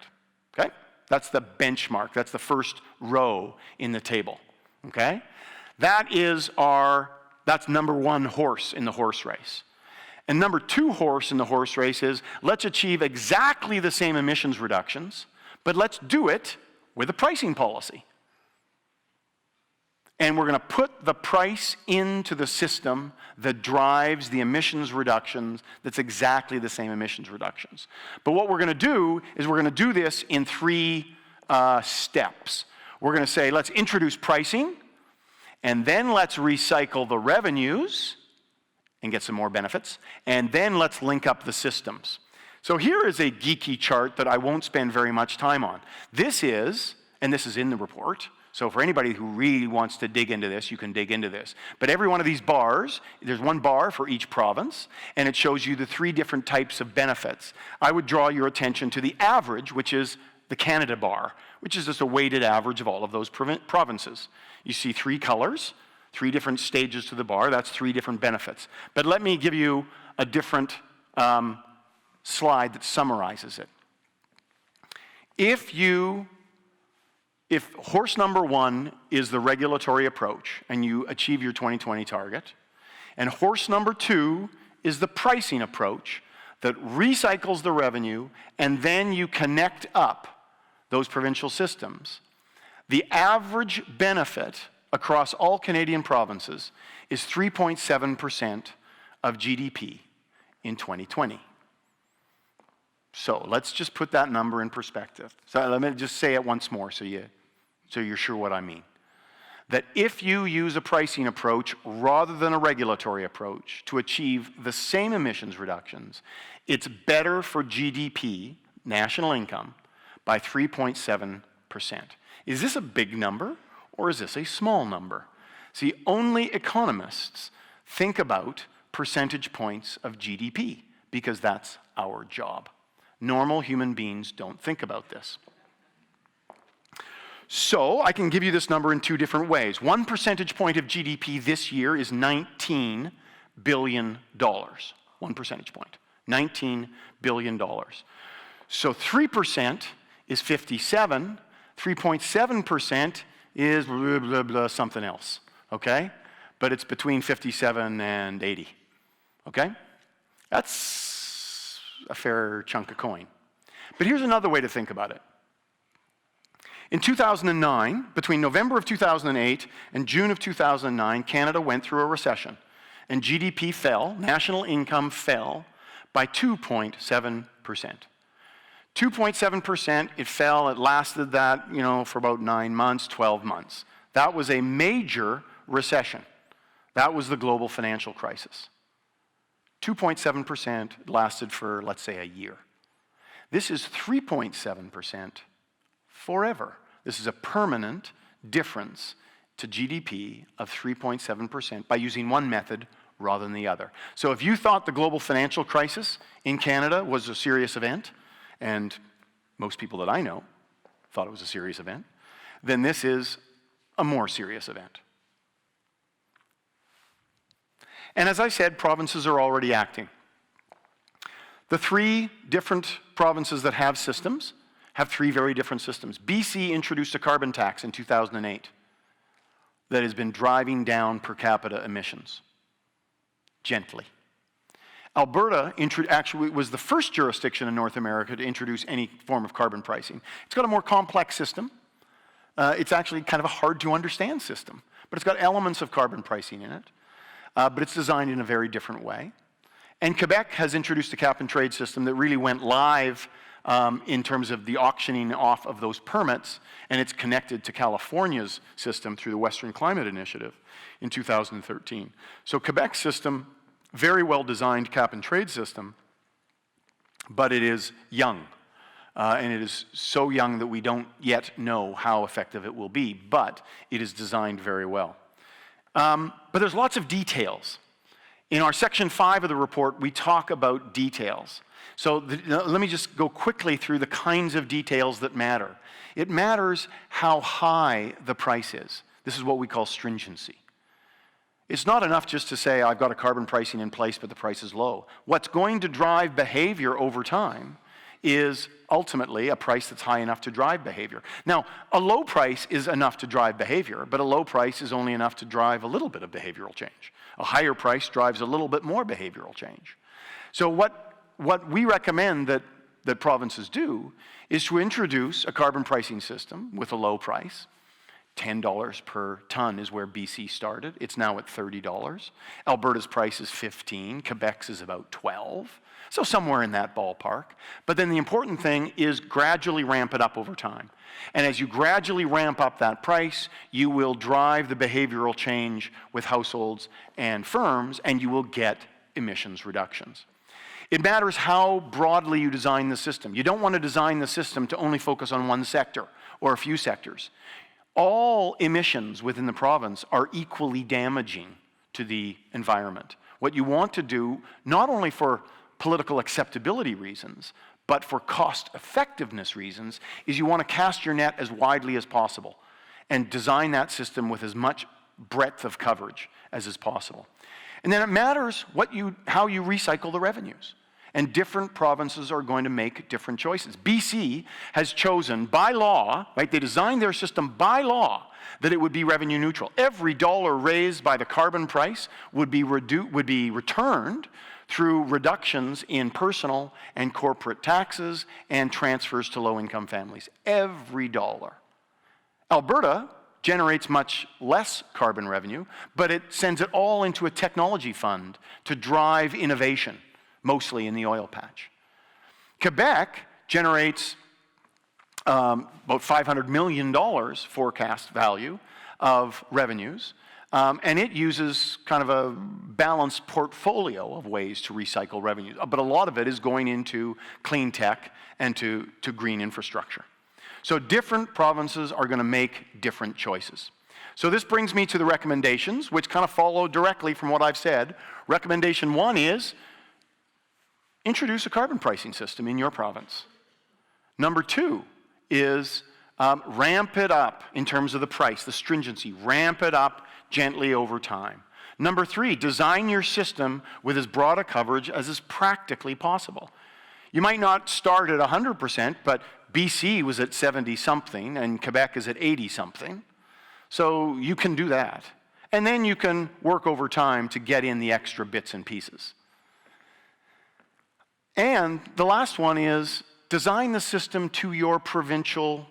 Okay? That's the benchmark. That's the first row in the table. Okay? That's number 1 horse in the horse race. And number 2 horse in the horse race is, let's achieve exactly the same emissions reductions, but let's do it with a pricing policy. And we're going to put the price into the system that drives the emissions reductions that's exactly the same emissions reductions. But what we're going to do is we're going to do this in 3 steps. We're going to say, let's introduce pricing, and then let's recycle the revenues and get some more benefits, and then let's link up the systems. So here is a geeky chart that I won't spend very much time on. This is in the report, so for anybody who really wants to dig into this, you can dig into this. But every one of these bars, there's 1 bar for each province, and it shows you the 3 different types of benefits. I would draw your attention to the average, which is the Canada bar, which is just a weighted average of all of those provinces. You see 3 colors, 3 different stages to the bar, that's 3 different benefits. But let me give you a different slide that summarizes it. If horse number 1 is the regulatory approach and you achieve your 2020 target, and horse number 2 is the pricing approach that recycles the revenue, and then you connect up those provincial systems, the average benefit across all Canadian provinces is 3.7% of GDP in 2020. So let's just put that number in perspective. So let me just say it once more so you're sure what I mean. That if you use a pricing approach rather than a regulatory approach to achieve the same emissions reductions, it's better for GDP, national income, by 3.7%. Is this a big number or is this a small number? See, only economists think about percentage points of GDP because that's our job. Normal human beings don't think about this. So I can give you this number in 2 different ways. 1 percentage point of GDP this year is $19 billion. 1 percentage point, $19 billion. So 3% is 57, 3.7% is blah, blah, blah, something else, okay? But it's between 57 and 80, okay? That's a fair chunk of coin. But here's another way to think about it. In 2009, between November of 2008 and June of 2009, Canada went through a recession, and GDP fell, national income fell by 2.7%. 2.7%, it fell, it lasted that, for about 9 months, 12 months. That was a major recession. That was the global financial crisis. 2.7% lasted for, let's say, a year. This is 3.7% forever. This is a permanent difference to GDP of 3.7% by using one method rather than the other. So if you thought the global financial crisis in Canada was a serious event, and most people that I know thought it was a serious event, then this is a more serious event. And as I said, provinces are already acting. The 3 different provinces that have systems have 3 very different systems. BC introduced a carbon tax in 2008 that has been driving down per capita emissions gently. Alberta actually was the first jurisdiction in North America to introduce any form of carbon pricing. It's got a more complex system. It's actually kind of a hard to understand system, but it's got elements of carbon pricing in it, but it's designed in a very different way. And Quebec has introduced a cap and trade system that really went live in terms of the auctioning off of those permits, and it's connected to California's system through the Western Climate Initiative in 2013. So Quebec's system, very well designed cap and trade system, but it is young. And it is so young that we don't yet know how effective it will be, but it is designed very well. But there's lots of details. In our section 5 of the report, we talk about details. So let me just go quickly through the kinds of details that matter. It matters how high the price is. This is what we call stringency. It's not enough just to say, I've got a carbon pricing in place, but the price is low. What's going to drive behavior over time is ultimately a price that's high enough to drive behavior. Now, a low price is enough to drive behavior, but a low price is only enough to drive a little bit of behavioral change. A higher price drives a little bit more behavioral change. So what we recommend that provinces do is to introduce a carbon pricing system with a low price. $10 per ton is where BC started. It's now at $30. Alberta's price is $15. Quebec's is about $12. So somewhere in that ballpark. But then the important thing is gradually ramp it up over time. And as you gradually ramp up that price, you will drive the behavioral change with households and firms, and you will get emissions reductions. It matters how broadly you design the system. You don't want to design the system to only focus on one sector or a few sectors. All emissions within the province are equally damaging to the environment. What you want to do, not only for political acceptability reasons, but for cost effectiveness reasons, is you want to cast your net as widely as possible and design that system with as much breadth of coverage as is possible. And then it matters how you recycle the revenues. And different provinces are going to make different choices. BC has chosen by law, right, they designed their system by law that it would be revenue neutral. Every dollar raised by the carbon price would be returned through reductions in personal and corporate taxes and transfers to low-income families. Every dollar. Alberta generates much less carbon revenue, but it sends it all into a technology fund to drive innovation, mostly in the oil patch. Quebec generates about $500 million forecast value of revenues, and it uses kind of a balanced portfolio of ways to recycle revenues. But a lot of it is going into clean tech and to green infrastructure. So different provinces are going to make different choices. So this brings me to the recommendations, which kind of follow directly from what I've said. Recommendation 1 is introduce a carbon pricing system in your province. Number 2 is ramp it up in terms of the price, the stringency. Ramp it up gently over time. Number 3, design your system with as broad a coverage as is practically possible. You might not start at 100%, but BC was at 70-something and Quebec is at 80-something. So you can do that. And then you can work over time to get in the extra bits and pieces. And the last one is design the system to your provincial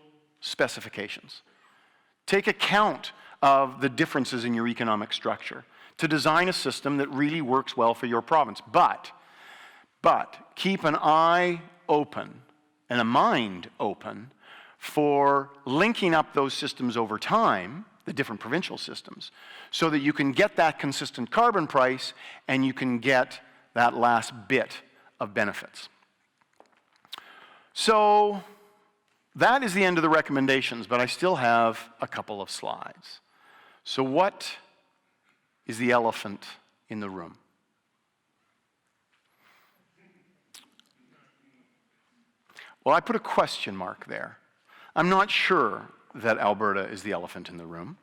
specifications. Take account of the differences in your economic structure to design a system that really works well for your province. But keep an eye open and a mind open for linking up those systems over time, the different provincial systems, so that you can get that consistent carbon price and you can get that last bit of benefits. So that is the end of the recommendations, but I still have a couple of slides. So what is the elephant in the room? Well, I put a question mark there. I'm not sure that Alberta is the elephant in the room,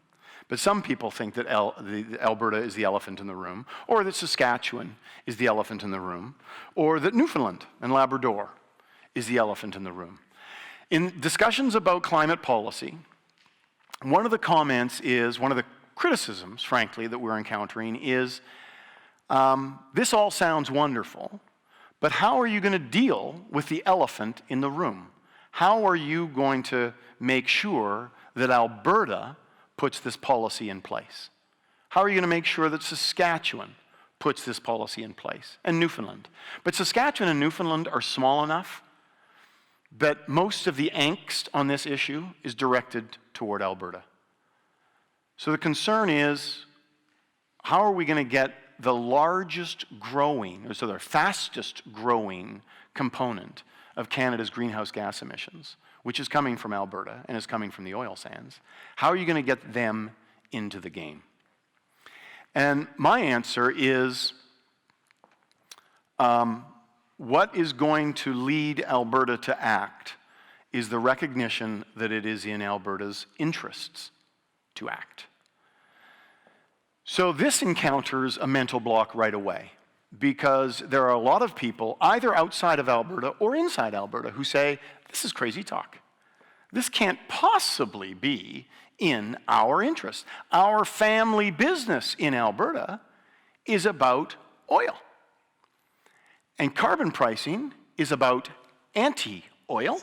but some people think that Alberta is the elephant in the room, or that Saskatchewan is the elephant in the room, or that Newfoundland and Labrador is the elephant in the room. In discussions about climate policy, one of the comments is, one of the criticisms, frankly, that we're encountering is, this all sounds wonderful, but how are you going to deal with the elephant in the room? How are you going to make sure that Alberta puts this policy in place? How are you going to make sure that Saskatchewan puts this policy in place? And Newfoundland. But Saskatchewan and Newfoundland are small enough that most of the angst on this issue is directed toward Alberta. So the concern is, how are we going to get the largest growing, or so the fastest growing component of Canada's greenhouse gas emissions, which is coming from Alberta and is coming from the oil sands, how are you going to get them into the game? And my answer is, what is going to lead Alberta to act is the recognition that it is in Alberta's interests to act. So this encounters a mental block right away, because there are a lot of people, either outside of Alberta or inside Alberta, who say, this is crazy talk. This can't possibly be in our interest. Our family business in Alberta is about oil. And carbon pricing is about anti-oil.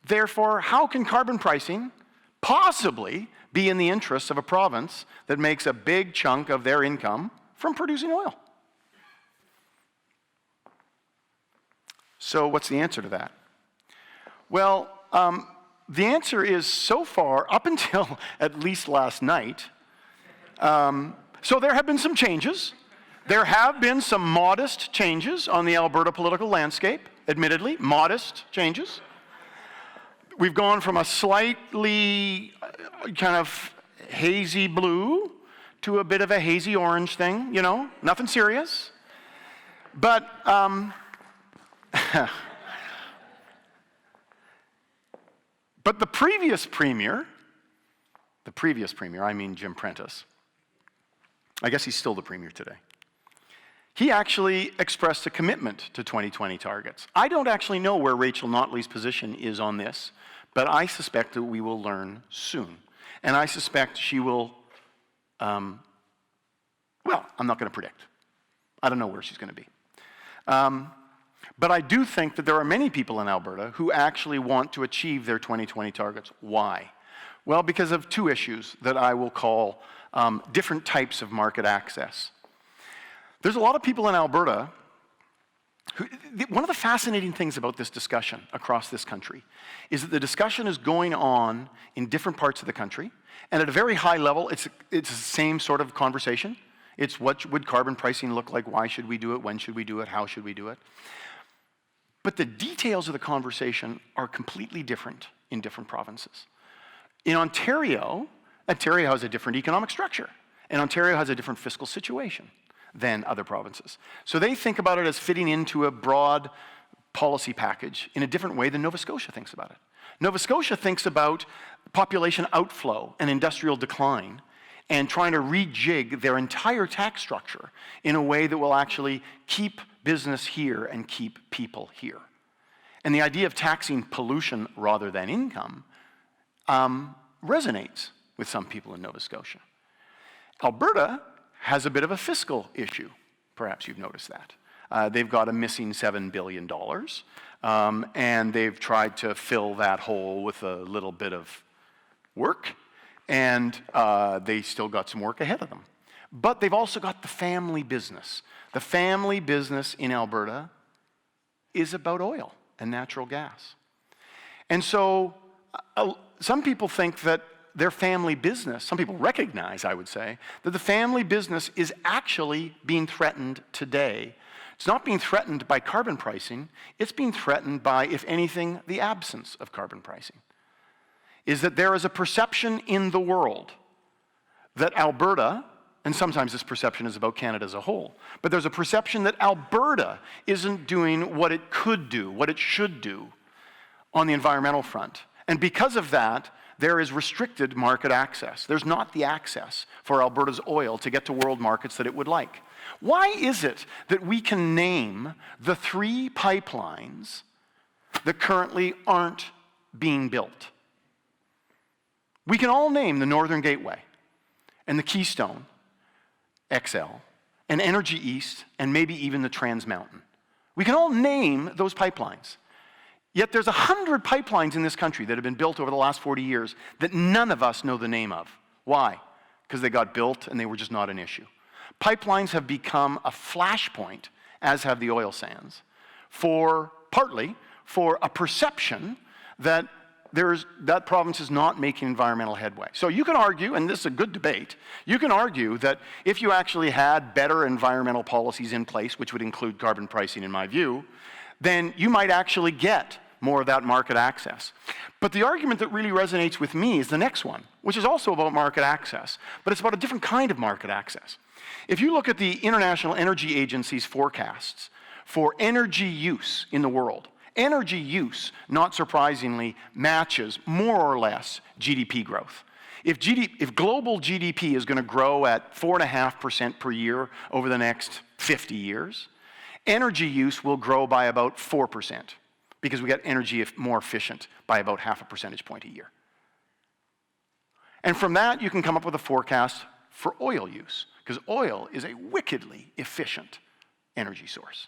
Therefore, how can carbon pricing possibly be in the interests of a province that makes a big chunk of their income from producing oil? So what's the answer to that? Well, the answer is, so far, up until at least last night, so there have been some changes. There have been some modest changes on the Alberta political landscape, admittedly, modest changes. We've gone from a slightly kind of hazy blue to a bit of a hazy orange thing, you know, nothing serious. But but the previous premier, I mean Jim Prentice, I guess he's still the premier today, he actually expressed a commitment to 2020 targets. I don't actually know where Rachel Notley's position is on this, but I suspect that we will learn soon. And I suspect she will, well, I'm not going to predict. I don't know where she's going to be. But I do think that there are many people in Alberta who actually want to achieve their 2020 targets. Why? Well, because of two issues that I will call different types of market access. There's a lot of people in Alberta who, one of the fascinating things about this discussion across this country is that the discussion is going on in different parts of the country, and at a very high level, it's the same sort of conversation. It's what would carbon pricing look like, why should we do it, when should we do it, how should we do it? But the details of the conversation are completely different in different provinces. In Ontario has a different economic structure, and Ontario has a different fiscal situation than other provinces. So they think about it as fitting into a broad policy package in a different way than Nova Scotia thinks about it. Nova Scotia thinks about population outflow and industrial decline and trying to rejig their entire tax structure in a way that will actually keep business here and keep people here. And the idea of taxing pollution rather than income resonates with some people in Nova Scotia. Alberta has a bit of a fiscal issue. Perhaps you've noticed that. they've got a missing $7 billion. And they've tried to fill that hole with a little bit of work, and they still got some work ahead of them. But they've also got the family business. The family business in Alberta is about oil and natural gas. And so some people think that their family business, some people recognize, I would say, that the family business is actually being threatened today. It's not being threatened by carbon pricing, it's being threatened by, if anything, the absence of carbon pricing. Is that there is a perception in the world that Alberta, and sometimes this perception is about Canada as a whole, but there's a perception that Alberta isn't doing what it could do, what it should do on the environmental front. And because of that, there is restricted market access. There's not the access for Alberta's oil to get to world markets that it would like. Why is it that we can name the 3 pipelines that currently aren't being built? We can all name the Northern Gateway and the Keystone XL and Energy East and maybe even the Trans Mountain. We can all name those pipelines. Yet there's 100 pipelines in this country that have been built over the last 40 years that none of us know the name of. Why? Because they got built and they were just not an issue. Pipelines have become a flashpoint, as have the oil sands, partly for a perception that that province is not making environmental headway. So you can argue, and this is a good debate, you can argue that if you actually had better environmental policies in place, which would include carbon pricing in my view, then you might actually get more of that market access. But the argument that really resonates with me is the next one, which is also about market access, but it's about a different kind of market access. If you look at the International Energy Agency's forecasts for energy use in the world, energy use, not surprisingly, matches more or less GDP growth. If global GDP is going to grow at 4.5% per year over the next 50 years, energy use will grow by about 4% because we get energy more efficient by about 0.5 percentage point a year. And from that, you can come up with a forecast for oil use, because oil is a wickedly efficient energy source.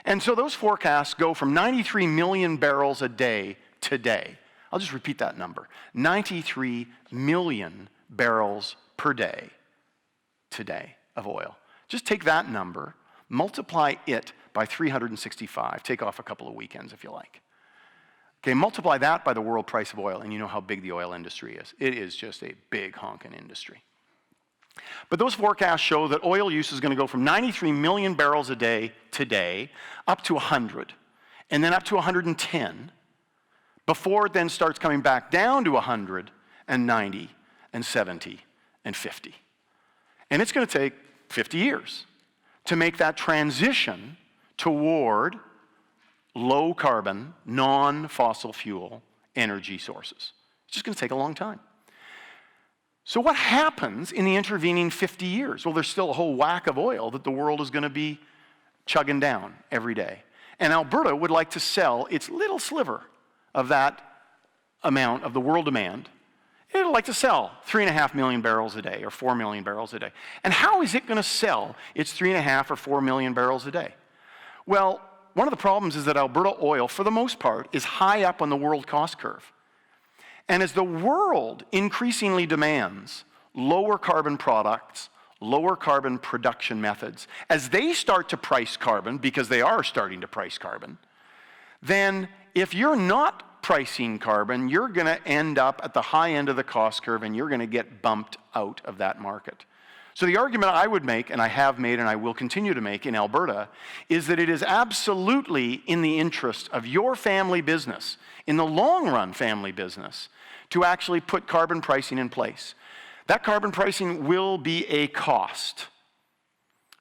And so those forecasts go from 93 million barrels a day today. I'll just repeat that number. 93 million barrels per day today of oil. Just take that number, multiply it by 365. Take off a couple of weekends if you like. Okay, multiply that by the world price of oil, and you know how big the oil industry is. It is just a big honkin' industry. But those forecasts show that oil use is going to go from 93 million barrels a day today up to 100, and then up to 110, before it then starts coming back down to 100 and 90 and 70 and 50. And it's going to take 50 years to make that transition toward low carbon, non-fossil fuel energy sources. It's just going to take a long time. So what happens in the intervening 50 years? Well, there's still a whole whack of oil that the world is going to be chugging down every day. And Alberta would like to sell its little sliver of that amount of the world demand. It would like to sell 3.5 million barrels a day or 4 million barrels a day. And how is it going to sell its 3.5 or 4 million barrels a day? Well, one of the problems is that Alberta oil, for the most part, is high up on the world cost curve. And as the world increasingly demands lower carbon products, lower carbon production methods, as they start to price carbon, because they are starting to price carbon, then if you're not pricing carbon, you're going to end up at the high end of the cost curve and you're going to get bumped out of that market. So the argument I would make, and I have made and I will continue to make in Alberta, is that it is absolutely in the interest of your family business, in the long run family business, to actually put carbon pricing in place. That carbon pricing will be a cost,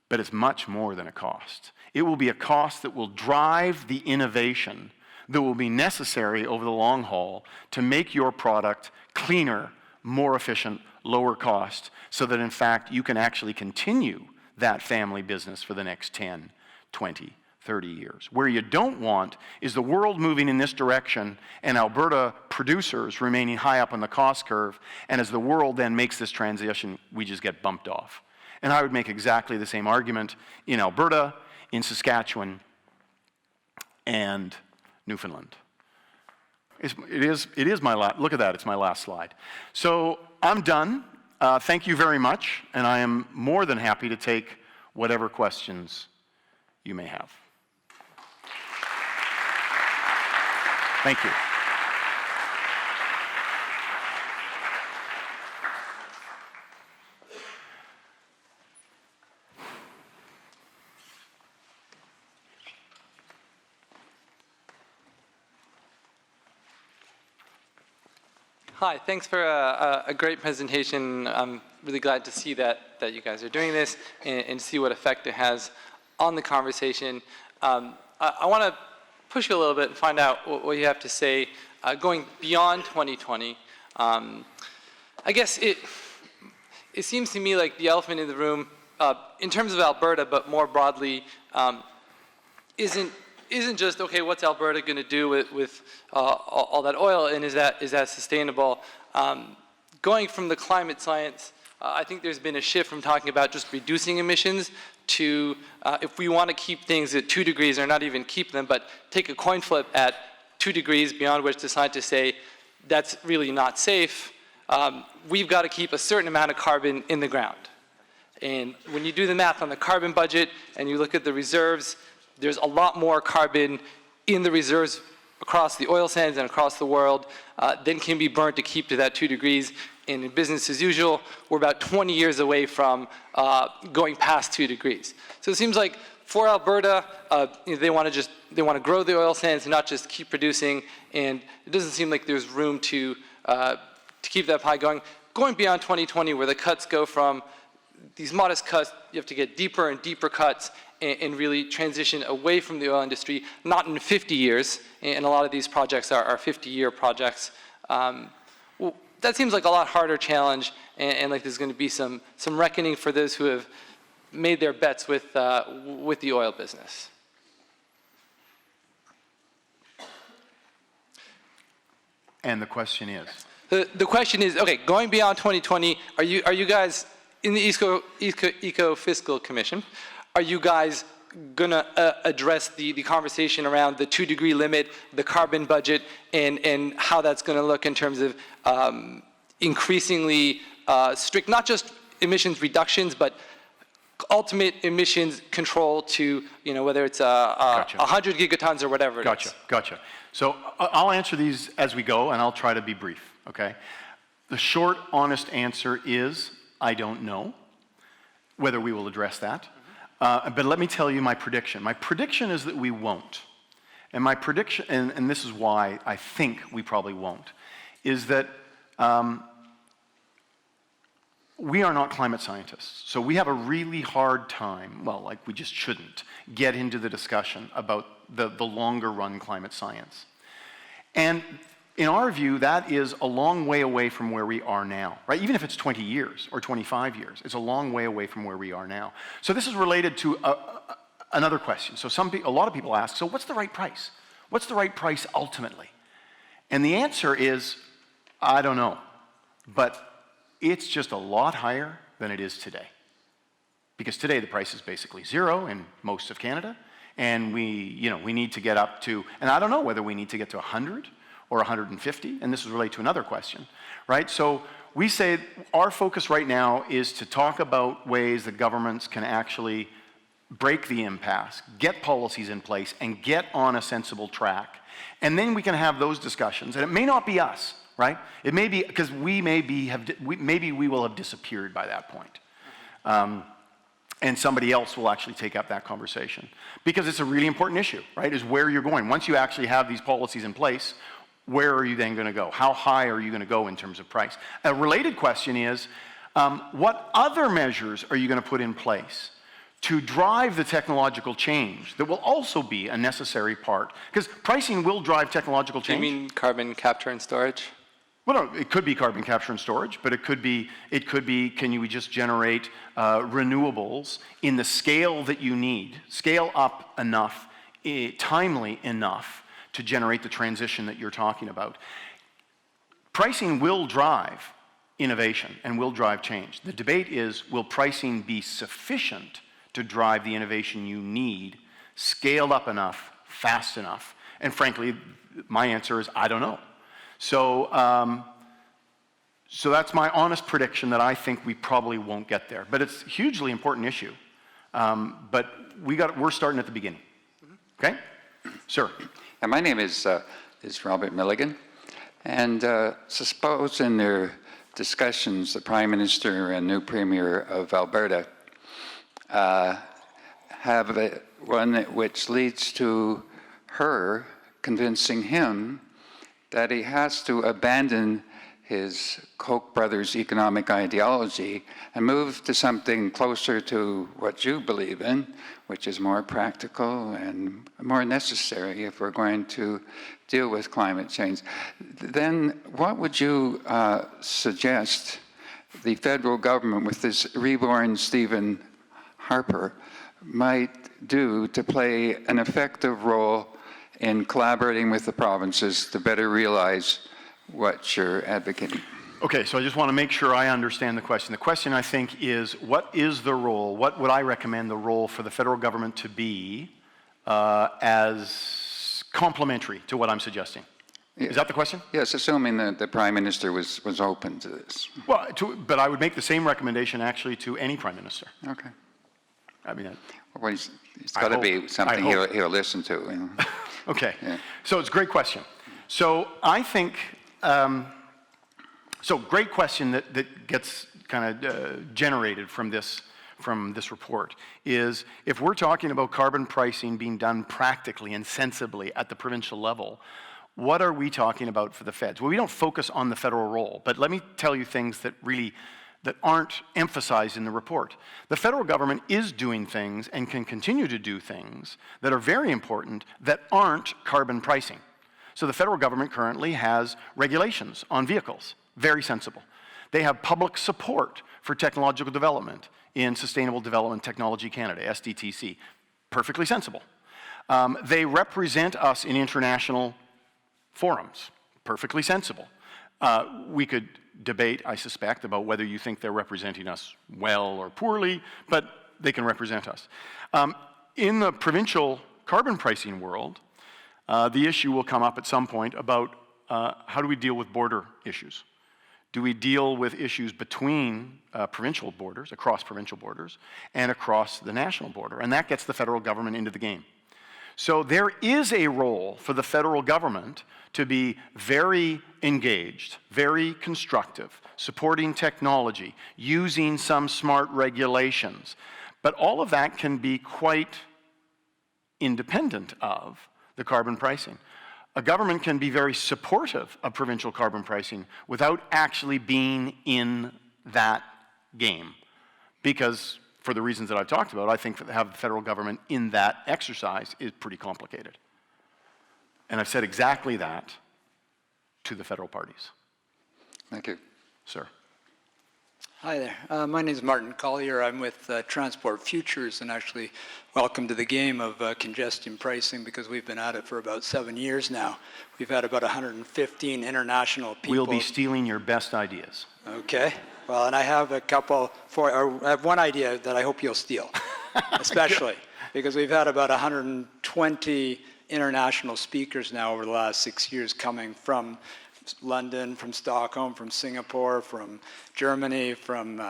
but it's much more than a cost. It will be a cost that will drive the innovation that will be necessary over the long haul to make your product cleaner, more efficient, lower cost, so that in fact you can actually continue that family business for the next 10, 20, 30 years. Where you don't want is the world moving in this direction and Alberta producers remaining high up on the cost curve, and as the world then makes this transition, we just get bumped off. And I would make exactly the same argument in Alberta, in Saskatchewan and Newfoundland. It is my last, look at that, it's my last slide. So I'm done. Thank you very much, and I am more than happy to take whatever questions you may have. Thank you. Hi, thanks for a great presentation. I'm really glad to see that you guys are doing this and see what effect it has on the conversation. I want to push you a little bit and find out what you have to say going beyond 2020. I guess it seems to me like the elephant in the room, in terms of Alberta, but more broadly, isn't just, okay, what's Alberta going to do with all that oil, and is that sustainable? Going from the climate science, I think there's been a shift from talking about just reducing emissions to, if we want to keep things at 2 degrees, or not even keep them, but take a coin flip at 2 degrees, beyond which the scientists say that's really not safe, we've got to keep a certain amount of carbon in the ground. And when you do the math on the carbon budget and you look at the reserves, there's a lot more carbon in the reserves across the oil sands and across the world than can be burnt to keep to that 2 degrees. And in business as usual, we're about 20 years away from going past 2 degrees. So it seems like for Alberta, they want to grow the oil sands and not just keep producing. And it doesn't seem like there's room to keep that pie going. Going beyond 2020, where the cuts go from these modest cuts, you have to get deeper and deeper cuts and really transition away from the oil industry, not in 50 years, and a lot of these projects are 50-year projects. Well, that seems like a lot harder challenge, and like there's going to be some reckoning for those who have made their bets with the oil business. And the question is? The question is, okay, going beyond 2020, are you guys in the Ecofiscal Commission, are you guys going to address the conversation around the 2 degree limit, the carbon budget, and how that's going to look in terms of increasingly strict, not just emissions reductions, but ultimate emissions control to, whether it's Gotcha. 100 gigatons or whatever it is? Gotcha. So I'll answer these as we go, and I'll try to be brief, okay? The short, honest answer is, I don't know whether we will address that. But let me tell you my prediction. My prediction is that we won't. And my prediction, and this is why I think we probably won't, is that we are not climate scientists. So we have a really hard time, well, like we just shouldn't, get into the discussion about the longer run climate science. And in our view, that is a long way away from where we are now, right? Even if it's 20 years or 25 years, it's a long way away from where we are now. So this is related to another question. So a lot of people ask, so what's the right price? What's the right price ultimately? And the answer is, I don't know. But it's just a lot higher than it is today. Because today the price is basically zero in most of Canada. And we need to get up to, and I don't know whether we need to get to 100 or 150, and this is related to another question, right? So we say our focus right now is to talk about ways that governments can actually break the impasse, get policies in place, and get on a sensible track. And then we can have those discussions, and it may not be us, right? It may be, because maybe we will have disappeared by that point. And somebody else will actually take up that conversation. Because it's a really important issue, right, is where you're going. Once you actually have these policies in place, where are you then going to go? How high are you going to go in terms of price? A related question is, what other measures are you going to put in place to drive the technological change that will also be a necessary part? Because pricing will drive technological change. Do you mean carbon capture and storage? Well, no, it could be carbon capture and storage, but it could be can you just generate renewables in the scale that you need, scale up enough, timely enough to generate the transition that you're talking about. Pricing will drive innovation and will drive change. The debate is, will pricing be sufficient to drive the innovation you need scaled up enough, fast enough? And frankly, my answer is, I don't know. So, so that's my honest prediction that I think we probably won't get there. But it's a hugely important issue. But we're starting at the beginning. Okay? Sir. And my name is Robert Milligan. And suppose in their discussions, the Prime Minister and new Premier of Alberta have one which leads to her convincing him that he has to abandon his Koch brothers' economic ideology and move to something closer to what you believe in, which is more practical and more necessary if we're going to deal with climate change. Then what would you suggest the federal government with this reborn Stephen Harper might do to play an effective role in collaborating with the provinces to better realize what you're advocating? Okay, so I just want to make sure I understand the question. The question, I think, is what is the role, what would I recommend the role for the federal government to be as complementary to what I'm suggesting? Yeah. Is that the question? Yes, assuming that the Prime Minister was open to this. Well, but I would make the same recommendation actually to any Prime Minister. Okay. I mean, well, it's got to be something he'll listen to. You know? Okay, yeah. So it's a great question. So I think, so great question that gets kind of generated from this report is if we're talking about carbon pricing being done practically and sensibly at the provincial level, what are we talking about for the feds? Well, we don't focus on the federal role, but let me tell you things that aren't emphasized in the report. The federal government is doing things and can continue to do things that are very important that aren't carbon pricing. So the federal government currently has regulations on vehicles, very sensible. They have public support for technological development in Sustainable Development Technology Canada, SDTC, perfectly sensible. They represent us in international forums, perfectly sensible. We could debate, I suspect, about whether you think they're representing us well or poorly, but they can represent us. In the provincial carbon pricing world, the issue will come up at some point about how do we deal with border issues? Do we deal with issues between provincial borders, across provincial borders, and across the national border? And that gets the federal government into the game. So there is a role for the federal government to be very engaged, very constructive, supporting technology, using some smart regulations. But all of that can be quite independent of the carbon pricing. A government can be very supportive of provincial carbon pricing without actually being in that game. Because for the reasons that I've talked about, I think that to have the federal government in that exercise is pretty complicated. And I've said exactly that to the federal parties. Thank you. Sir. Hi there. My name is Martin Collier. I'm with Transport Futures, and actually welcome to the game of congestion pricing because we've been at it for about 7 years now. We've had about 115 international people. We'll be stealing your best ideas. Okay. Well, and I have I have one idea that I hope you'll steal, especially because we've had about 120 international speakers now over the last 6 years coming from London, from Stockholm, from Singapore, from Germany, from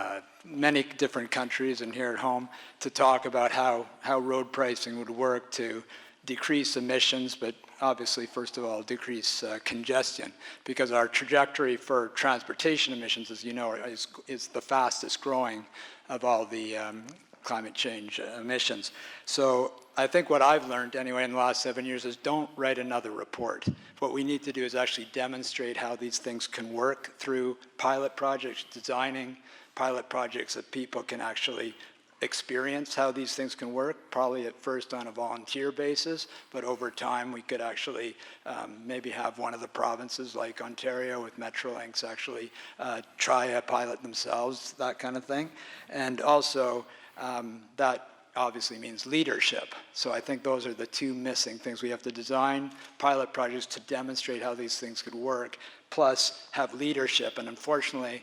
many different countries and here at home to talk about how road pricing would work to decrease emissions, but obviously, first of all, decrease congestion, because our trajectory for transportation emissions, as you know, is the fastest growing of all the climate change emissions. So I think what I've learned anyway in the last 7 years is don't write another report. What we need to do is actually demonstrate how these things can work through pilot projects, designing pilot projects that people can actually experience how these things can work, probably at first on a volunteer basis, but over time we could actually maybe have one of the provinces like Ontario with Metrolinx actually try a pilot themselves, that kind of thing. And also that obviously means leadership. So I think those are the two missing things. We have to design pilot projects to demonstrate how these things could work, plus have leadership. And unfortunately,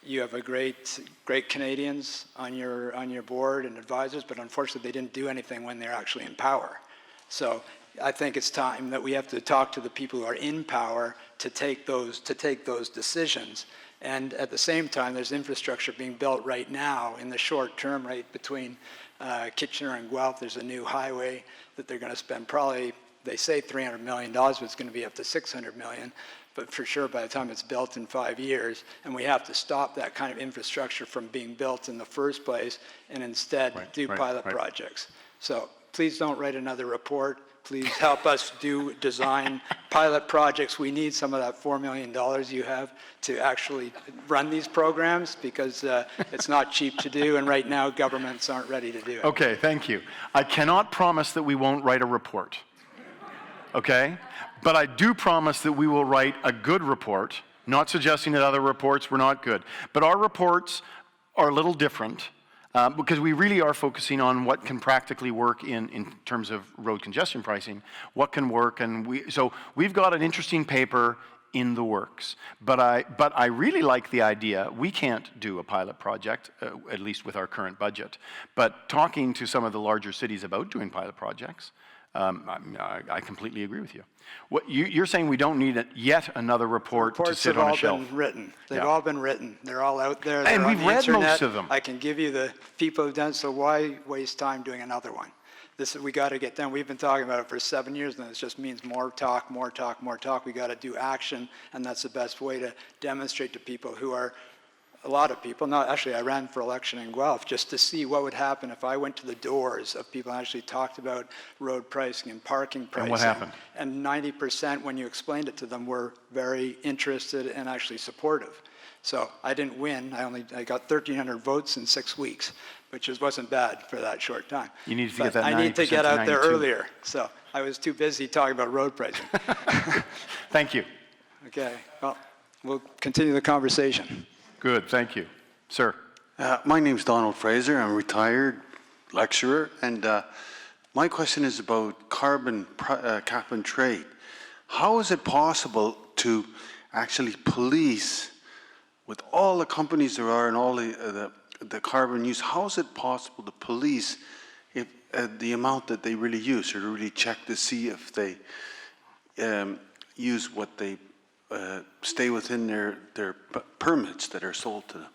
you have a great Canadians on your board and advisors, but unfortunately they didn't do anything when they're actually in power. So I think it's time that we have to talk to the people who are in power to take those decisions. And at the same time, there's infrastructure being built right now in the short term, right between Kitchener and Guelph. There's a new highway that they're going to spend probably, they say $300 million, but it's going to be up to $600 million. But for sure, by the time it's built in 5 years, and we have to stop that kind of infrastructure from being built in the first place, and instead do pilot projects. So please don't write another report. Please help us design pilot projects. We need some of that $4 million you have to actually run these programs, because it's not cheap to do, and right now governments aren't ready to do it. Okay, thank you. I cannot promise that we won't write a report, okay? But I do promise that we will write a good report, not suggesting that other reports were not good. But our reports are a little different, because we really are focusing on what can practically work in terms of road congestion pricing, what can work, and so we've got an interesting paper in the works. But I really like the idea. We can't do a pilot project, at least with our current budget. But talking to some of the larger cities about doing pilot projects, I completely agree with you. What you're saying, we don't need yet another report to sit on a shelf. Reports have all been written. They've all been written. They're all out there. And we've read most of them. I can give you the people who've done it, so why waste time doing another one? We got to get done. We've been talking about it for 7 years, and it just means more talk, more talk, more talk. We got to do action, and that's the best way to demonstrate to people who are, a lot of people, not actually, I ran for election in Guelph just to see what would happen if I went to the doors of people and actually talked about road pricing and parking pricing. And what happened? And 90%, when you explained it to them, were very interested and actually supportive. So I didn't win. I got 1,300 votes in 6 weeks, which wasn't bad for that short time. You need to get that 90% I need to get out there 92. earlier. So I was too busy talking about road pricing. Thank you. Okay, well, we'll continue the conversation. Good, thank you. Sir. My name's Donald Fraser. I'm a retired lecturer, and my question is about carbon cap and trade. How is it possible to actually police, with all the companies there are and all the carbon use, how is it possible to police if, the amount that they really use, or to really check to see if they use what they stay within their permits that are sold to them?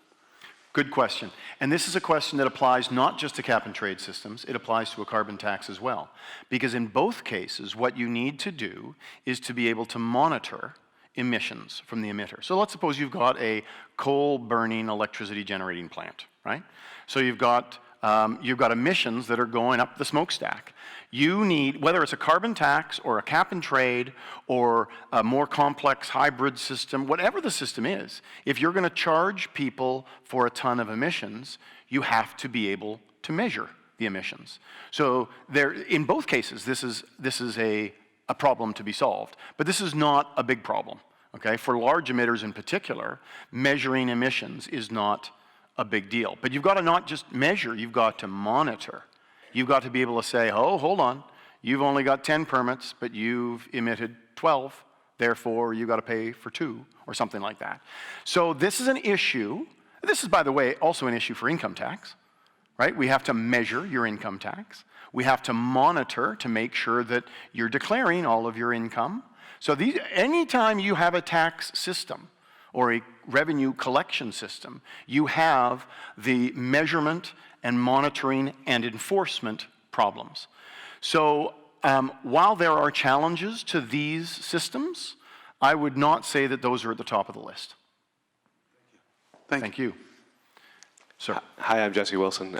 Good question. And this is a question that applies not just to cap and trade systems, it applies to a carbon tax as well. Because in both cases, what you need to do is to be able to monitor emissions from the emitter. So let's suppose you've got a coal-burning electricity generating plant, right? So you've got emissions that are going up the smokestack. You need, whether it's a carbon tax or a cap and trade or a more complex hybrid system, whatever the system is, if you're going to charge people for a ton of emissions, you have to be able to measure the emissions. So in both cases, this is a problem to be solved. But this is not a big problem, okay? For large emitters in particular, measuring emissions is not a big deal. But you've got to not just measure, you've got to monitor. You've got to be able to say, oh, hold on, you've only got 10 permits, but you've emitted 12, therefore you've got to pay for 2, or something like that. So this is an issue. This is, by the way, also an issue for income tax, right? We have to measure your income tax. We have to monitor to make sure that you're declaring all of your income. So anytime you have a tax system or a revenue collection system, you have the measurement and monitoring and enforcement problems. So while there are challenges to these systems, I would not say that those are at the top of the list. Thank you. Sir. Hi, I'm Jesse Wilson.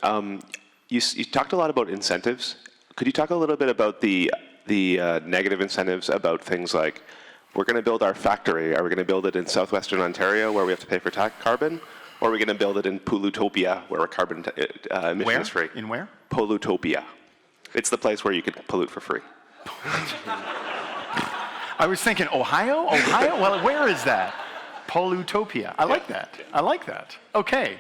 You talked a lot about incentives. Could you talk a little bit about the negative incentives, about things like, we're going to build our factory. Are we going to build it in southwestern Ontario where we have to pay for carbon? Or are we going to build it in Pollutopia where we're carbon emissions free? In where? Pollutopia. It's the place where you can pollute for free. I was thinking, Ohio? Ohio? Well, where is that? Pollutopia. I like that. I like that. Okay.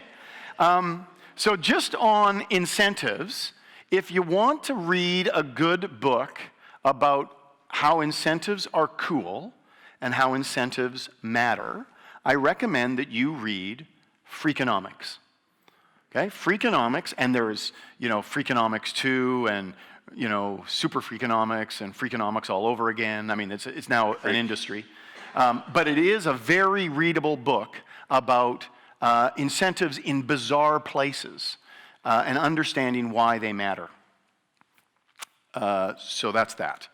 So just on incentives, if you want to read a good book about how incentives are cool and how incentives matter, I recommend that you read Freakonomics. Okay, Freakonomics, and there's, Freakonomics 2 and, super Freakonomics and Freakonomics all over again. I mean, it's now an industry. But it is a very readable book about incentives in bizarre places and understanding why they matter. So that's that.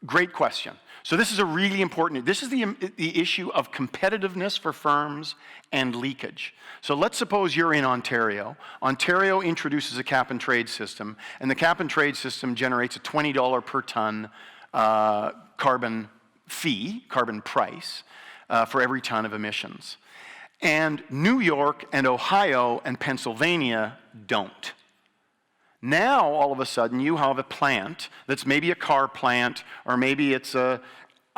Great question. So this is a really important, this is the issue of competitiveness for firms and leakage. So let's suppose you're in Ontario. Ontario introduces a cap and trade system, and the cap and trade system generates a $20 per ton carbon fee, carbon price, for every ton of emissions. And New York and Ohio and Pennsylvania don't. Now, all of a sudden, you have a plant that's maybe a car plant, or maybe it's a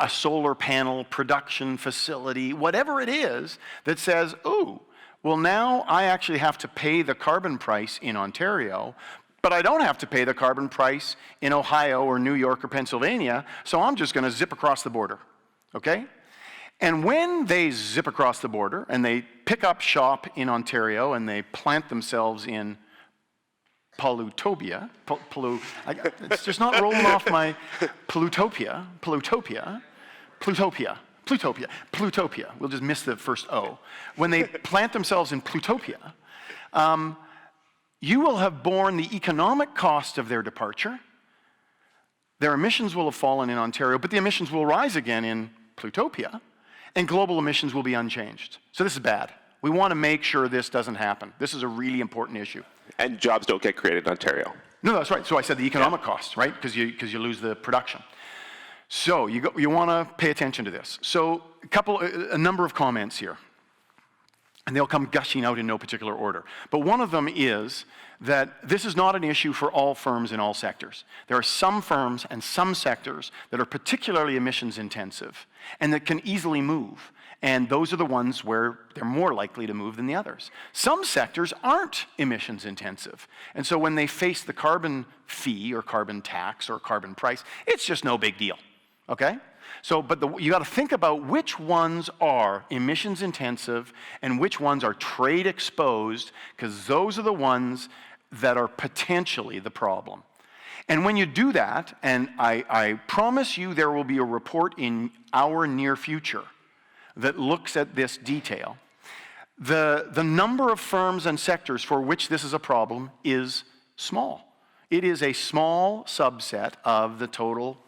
solar panel production facility, whatever it is, that says, oh, well, now I actually have to pay the carbon price in Ontario, but I don't have to pay the carbon price in Ohio or New York or Pennsylvania, so I'm just going to zip across the border, okay? And when they zip across the border and they pick up shop in Ontario and they plant themselves in Plutopia, it's just not rolling off my Plutopia. We'll just miss the first O. When they plant themselves in Plutopia, you will have borne the economic cost of their departure. Their emissions will have fallen in Ontario, but the emissions will rise again in Plutopia, and global emissions will be unchanged. So this is bad. We want to make sure this doesn't happen. This is a really important issue. And jobs don't get created in Ontario. No, that's right. So I said the economic costs, right? Because you lose the production. So you want to pay attention to this. So a number of comments here, and they'll come gushing out in no particular order. But one of them is that this is not an issue for all firms in all sectors. There are some firms and some sectors that are particularly emissions intensive and that can easily move. And those are the ones where they're more likely to move than the others. Some sectors aren't emissions intensive. And so when they face the carbon fee or carbon tax or carbon price, it's just no big deal, okay? So, but you got to think about which ones are emissions intensive and which ones are trade exposed, because those are the ones that are potentially the problem. And when you do that, and I promise you there will be a report in our near future that looks at this detail, the number of firms and sectors for which this is a problem is small. It is a small subset of the total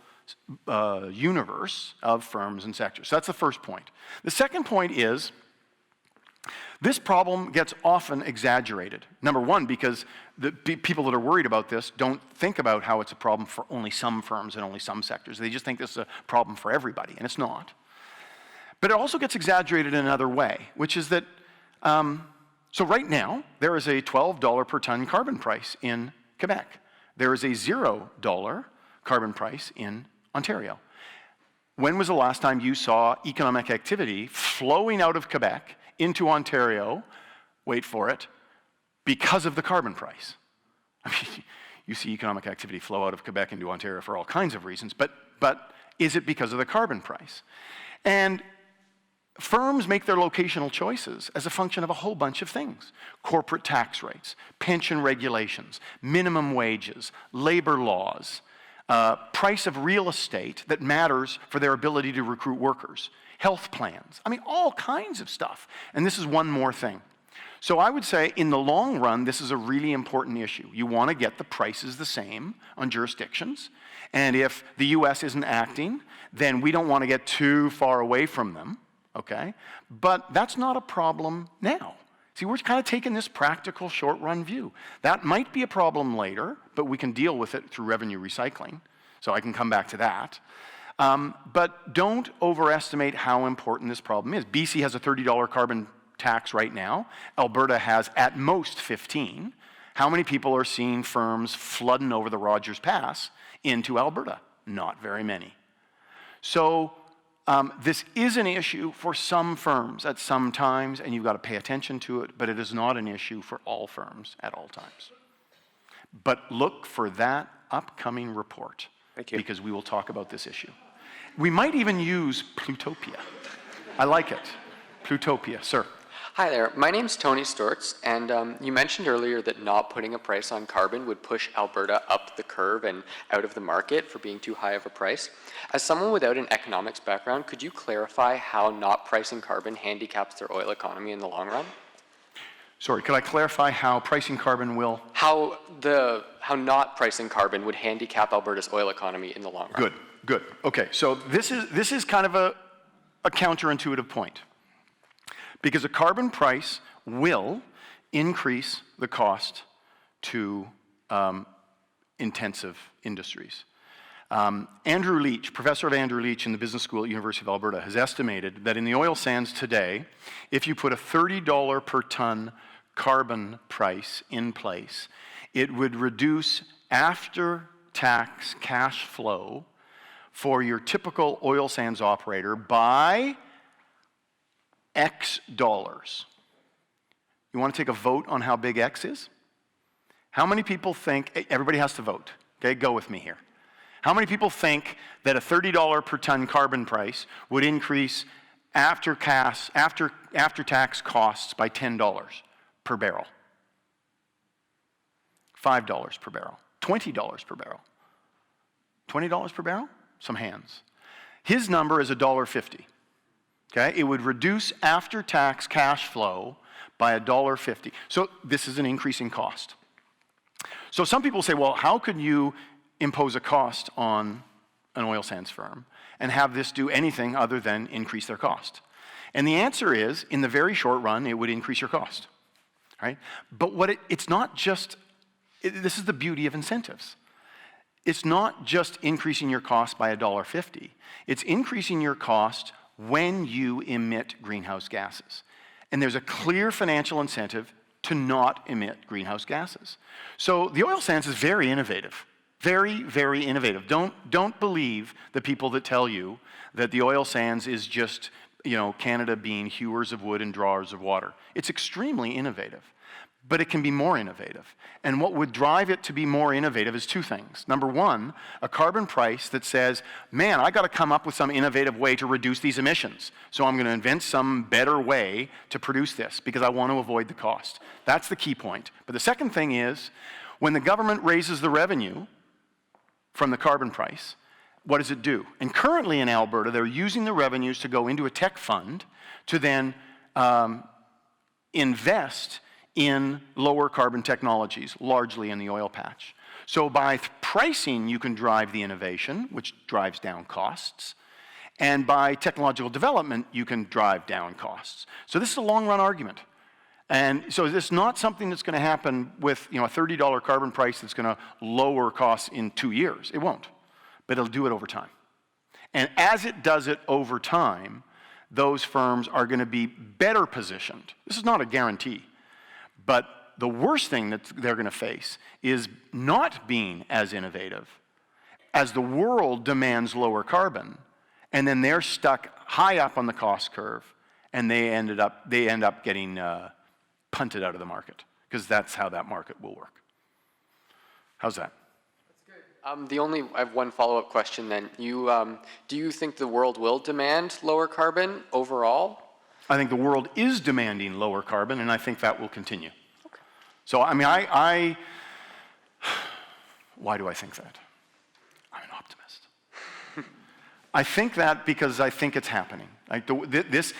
universe of firms and sectors. So that's the first point. The second point is this problem gets often exaggerated. Number one, because the people that are worried about this don't think about how it's a problem for only some firms and only some sectors. They just think this is a problem for everybody, and it's not. But it also gets exaggerated in another way, which is that, so right now, there is a $12 per ton carbon price in Quebec. There is a $0 carbon price in Ontario. When was the last time you saw economic activity flowing out of Quebec into Ontario, wait for it, because of the carbon price? I mean, you see economic activity flow out of Quebec into Ontario for all kinds of reasons, but is it because of the carbon price? And firms make their locational choices as a function of a whole bunch of things. Corporate tax rates, pension regulations, minimum wages, labor laws, price of real estate that matters for their ability to recruit workers, health plans. I mean, all kinds of stuff. And this is one more thing. So I would say in the long run, this is a really important issue. You want to get the prices the same on jurisdictions. And if the US isn't acting, then we don't want to get too far away from them. Okay? But that's not a problem now. See, we're kind of taking this practical short-run view. That might be a problem later, but we can deal with it through revenue recycling. So I can come back to that. But don't overestimate how important this problem is. BC has a $30 carbon tax right now. Alberta has at most 15. How many people are seeing firms flooding over the Rogers Pass into Alberta? Not very many. So this is an issue for some firms at some times, and you've got to pay attention to it, but it is not an issue for all firms at all times. But look for that upcoming report. Thank you. Because we will talk about this issue. We might even use Plutopia. I like it. Plutopia, sir. Hi there, my name's Tony Stortz, and you mentioned earlier that not putting a price on carbon would push Alberta up the curve and out of the market for being too high of a price. As someone without an economics background, could you clarify how not pricing carbon handicaps their oil economy in the long run? Sorry, could I clarify how pricing carbon will? How not pricing carbon would handicap Alberta's oil economy in the long run? Good. Okay, so this is kind of a counterintuitive point. Because a carbon price will increase the cost to intensive industries. Andrew Leach, Professor of Andrew Leach in the Business School at University of Alberta, has estimated that in the oil sands today, if you put a $30 per ton carbon price in place, it would reduce after-tax cash flow for your typical oil sands operator by X dollars. You want to take a vote on how big X is? How many people think, everybody has to vote, okay, go with me here. How many people think that a $30 per ton carbon price would increase after-tax costs by $10 per barrel? $5 per barrel, $20 per barrel. $20 per barrel? Some hands. His number is $1.50. Okay, it would reduce after-tax cash flow by $1.50. So this is an increasing cost. So some people say, well, how could you impose a cost on an oil sands firm and have this do anything other than increase their cost? And the answer is, in the very short run, it would increase your cost, right? But it's not just, this is the beauty of incentives. It's not just increasing your cost by $1.50. It's increasing your cost when you emit greenhouse gases. And there's a clear financial incentive to not emit greenhouse gases. So the oil sands is very innovative. Very, very innovative. Don't believe the people that tell you that the oil sands is just, Canada being hewers of wood and drawers of water. It's extremely innovative. But it can be more innovative. And what would drive it to be more innovative is two things. Number one, a carbon price that says, man, I got to come up with some innovative way to reduce these emissions. So I'm going to invent some better way to produce this because I want to avoid the cost. That's the key point. But the second thing is, when the government raises the revenue from the carbon price, what does it do? And currently in Alberta, they're using the revenues to go into a tech fund to then invest in lower carbon technologies, largely in the oil patch. So by pricing, you can drive the innovation, which drives down costs. And by technological development, you can drive down costs. So this is a long-run argument. And so this is not something that's going to happen with a $30 carbon price that's going to lower costs in 2 years. It won't. But it'll do it over time. And as it does it over time, those firms are going to be better positioned. This is not a guarantee. But the worst thing that they're going to face is not being as innovative as the world demands lower carbon, and then they're stuck high up on the cost curve, and they end up getting punted out of the market, because that's how that market will work. How's that? That's good. I have one follow-up question then. Do you think the world will demand lower carbon overall? I think the world is demanding lower carbon, and I think that will continue. Okay. So, why do I think that? I'm an optimist. I think that because I think it's happening. There's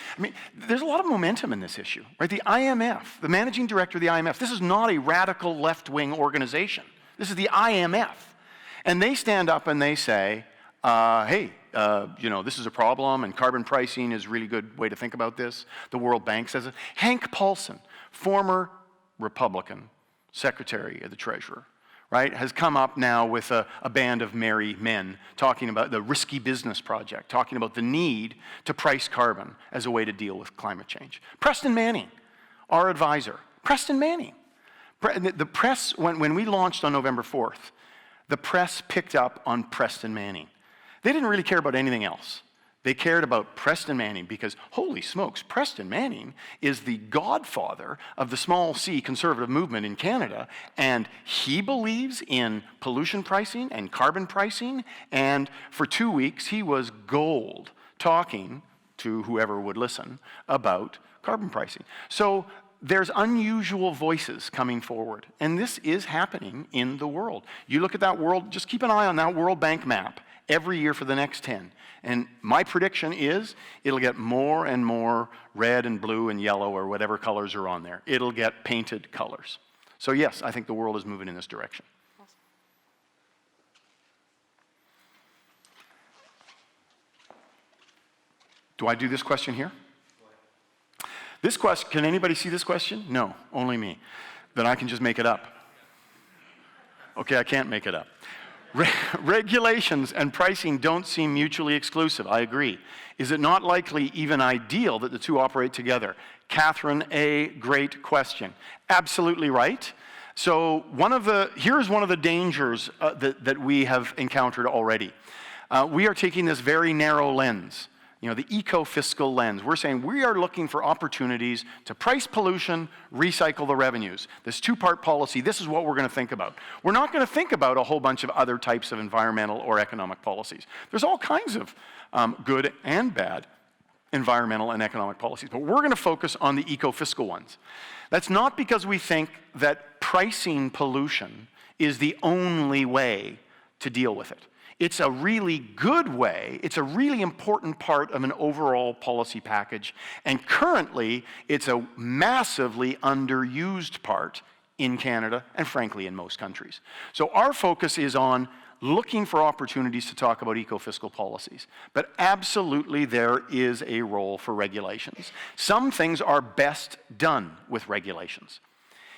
a lot of momentum in this issue, right? The IMF, the managing director of the IMF, this is not a radical left-wing organization. This is the IMF. And they stand up and they say, hey, this is a problem, and carbon pricing is a really good way to think about this. The World Bank says it. Hank Paulson, former Republican Secretary of the Treasurer, right, has come up now with a band of merry men talking about the risky business project, talking about the need to price carbon as a way to deal with climate change. Preston Manning, our advisor. Preston Manning. The press, when we launched on November 4th, the press picked up on Preston Manning. They didn't really care about anything else. They cared about Preston Manning because, holy smokes, Preston Manning is the godfather of the small c conservative movement in Canada, and he believes in pollution pricing and carbon pricing, and for 2 weeks he was gold talking to whoever would listen about carbon pricing. So there's unusual voices coming forward, and this is happening in the world. You look at that world, just keep an eye on that World Bank map every year for the next 10. And my prediction is it'll get more and more red and blue and yellow or whatever colors are on there. It'll get painted colors. So yes, I think the world is moving in this direction. Do I do this question here? This question, can anybody see this question? No, only me. Then I can just make it up. Okay, I can't make it up. Regulations and pricing don't seem mutually exclusive. I agree. Is it not likely, even ideal, that the two operate together? Catherine A., great question. Absolutely right. So here's one of the dangers that we have encountered already. We are taking this very narrow lens. The ecofiscal lens. We're saying we are looking for opportunities to price pollution, recycle the revenues. This two-part policy, this is what we're going to think about. We're not going to think about a whole bunch of other types of environmental or economic policies. There's all kinds of good and bad environmental and economic policies, but we're going to focus on the ecofiscal ones. That's not because we think that pricing pollution is the only way to deal with it. It's a really good way, it's a really important part of an overall policy package, and currently it's a massively underused part in Canada and frankly in most countries. So our focus is on looking for opportunities to talk about ecofiscal policies, but absolutely there is a role for regulations. Some things are best done with regulations.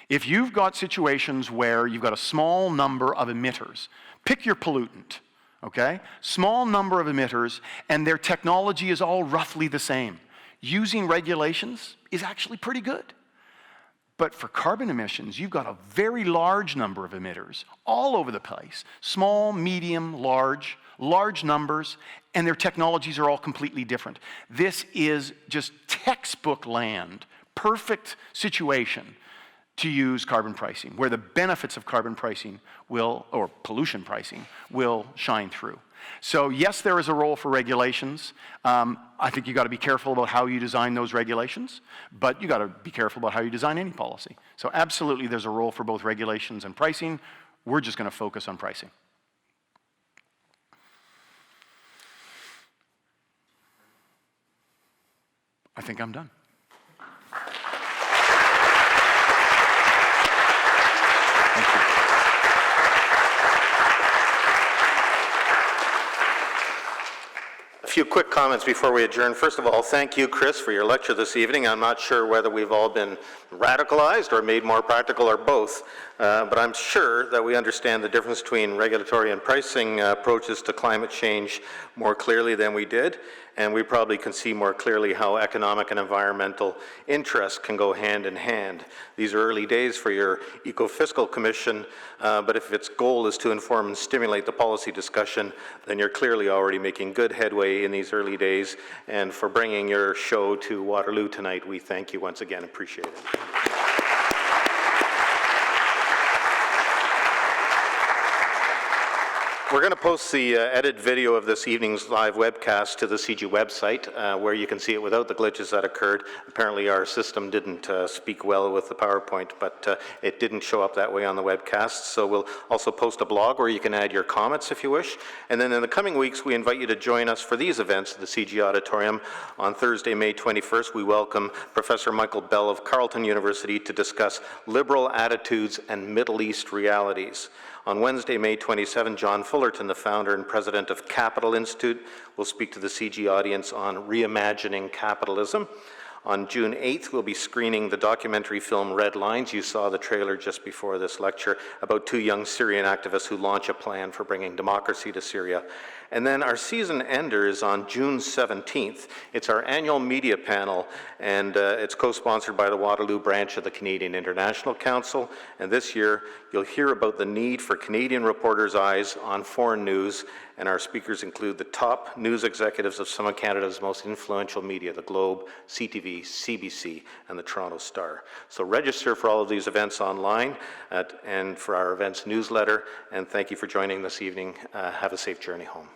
If you've got situations where you've got a small number of emitters, pick your pollutant. Okay? Small number of emitters, and their technology is all roughly the same. Using regulations is actually pretty good. But for carbon emissions, you've got a very large number of emitters all over the place. Small, medium, large numbers, and their technologies are all completely different. This is just textbook land, perfect situation to use carbon pricing, where the benefits of carbon pricing or pollution pricing, will shine through. So yes, there is a role for regulations. I think you got to be careful about how you design those regulations, but you got to be careful about how you design any policy. So absolutely there's a role for both regulations and pricing. We're just going to focus on pricing. I think I'm done. A few quick comments before we adjourn. First of all, thank you, Chris, for your lecture this evening. I'm not sure whether we've all been radicalized or made more practical or both, but I'm sure that we understand the difference between regulatory and pricing approaches to climate change more clearly than we did, and we probably can see more clearly how economic and environmental interests can go hand in hand. These are early days for your Ecofiscal Commission, but if its goal is to inform and stimulate the policy discussion, then you're clearly already making good headway in these early days. And for bringing your show to Waterloo tonight, we thank you once again. Appreciate it. We're going to post the edited video of this evening's live webcast to the CG website, where you can see it without the glitches that occurred. Apparently our system didn't speak well with the PowerPoint, but it didn't show up that way on the webcast. So we'll also post a blog where you can add your comments if you wish. And then in the coming weeks, we invite you to join us for these events at the CG Auditorium. On Thursday, May 21st, we welcome Professor Michael Bell of Carleton University to discuss liberal attitudes and Middle East realities. On Wednesday, May 27, John Fullerton, the founder and president of Capital Institute, will speak to the CG audience on reimagining capitalism. On June 8th, we'll be screening the documentary film Red Lines. You saw the trailer just before this lecture about two young Syrian activists who launch a plan for bringing democracy to Syria. And then our season ender is on June 17th. It's our annual media panel, and it's co-sponsored by the Waterloo branch of the Canadian International Council. And this year, you'll hear about the need for Canadian reporters' eyes on foreign news, and our speakers include the top news executives of some of Canada's most influential media, the Globe, CTV, CBC, and the Toronto Star. So register for all of these events online and for our events newsletter, and thank you for joining this evening. Have a safe journey home.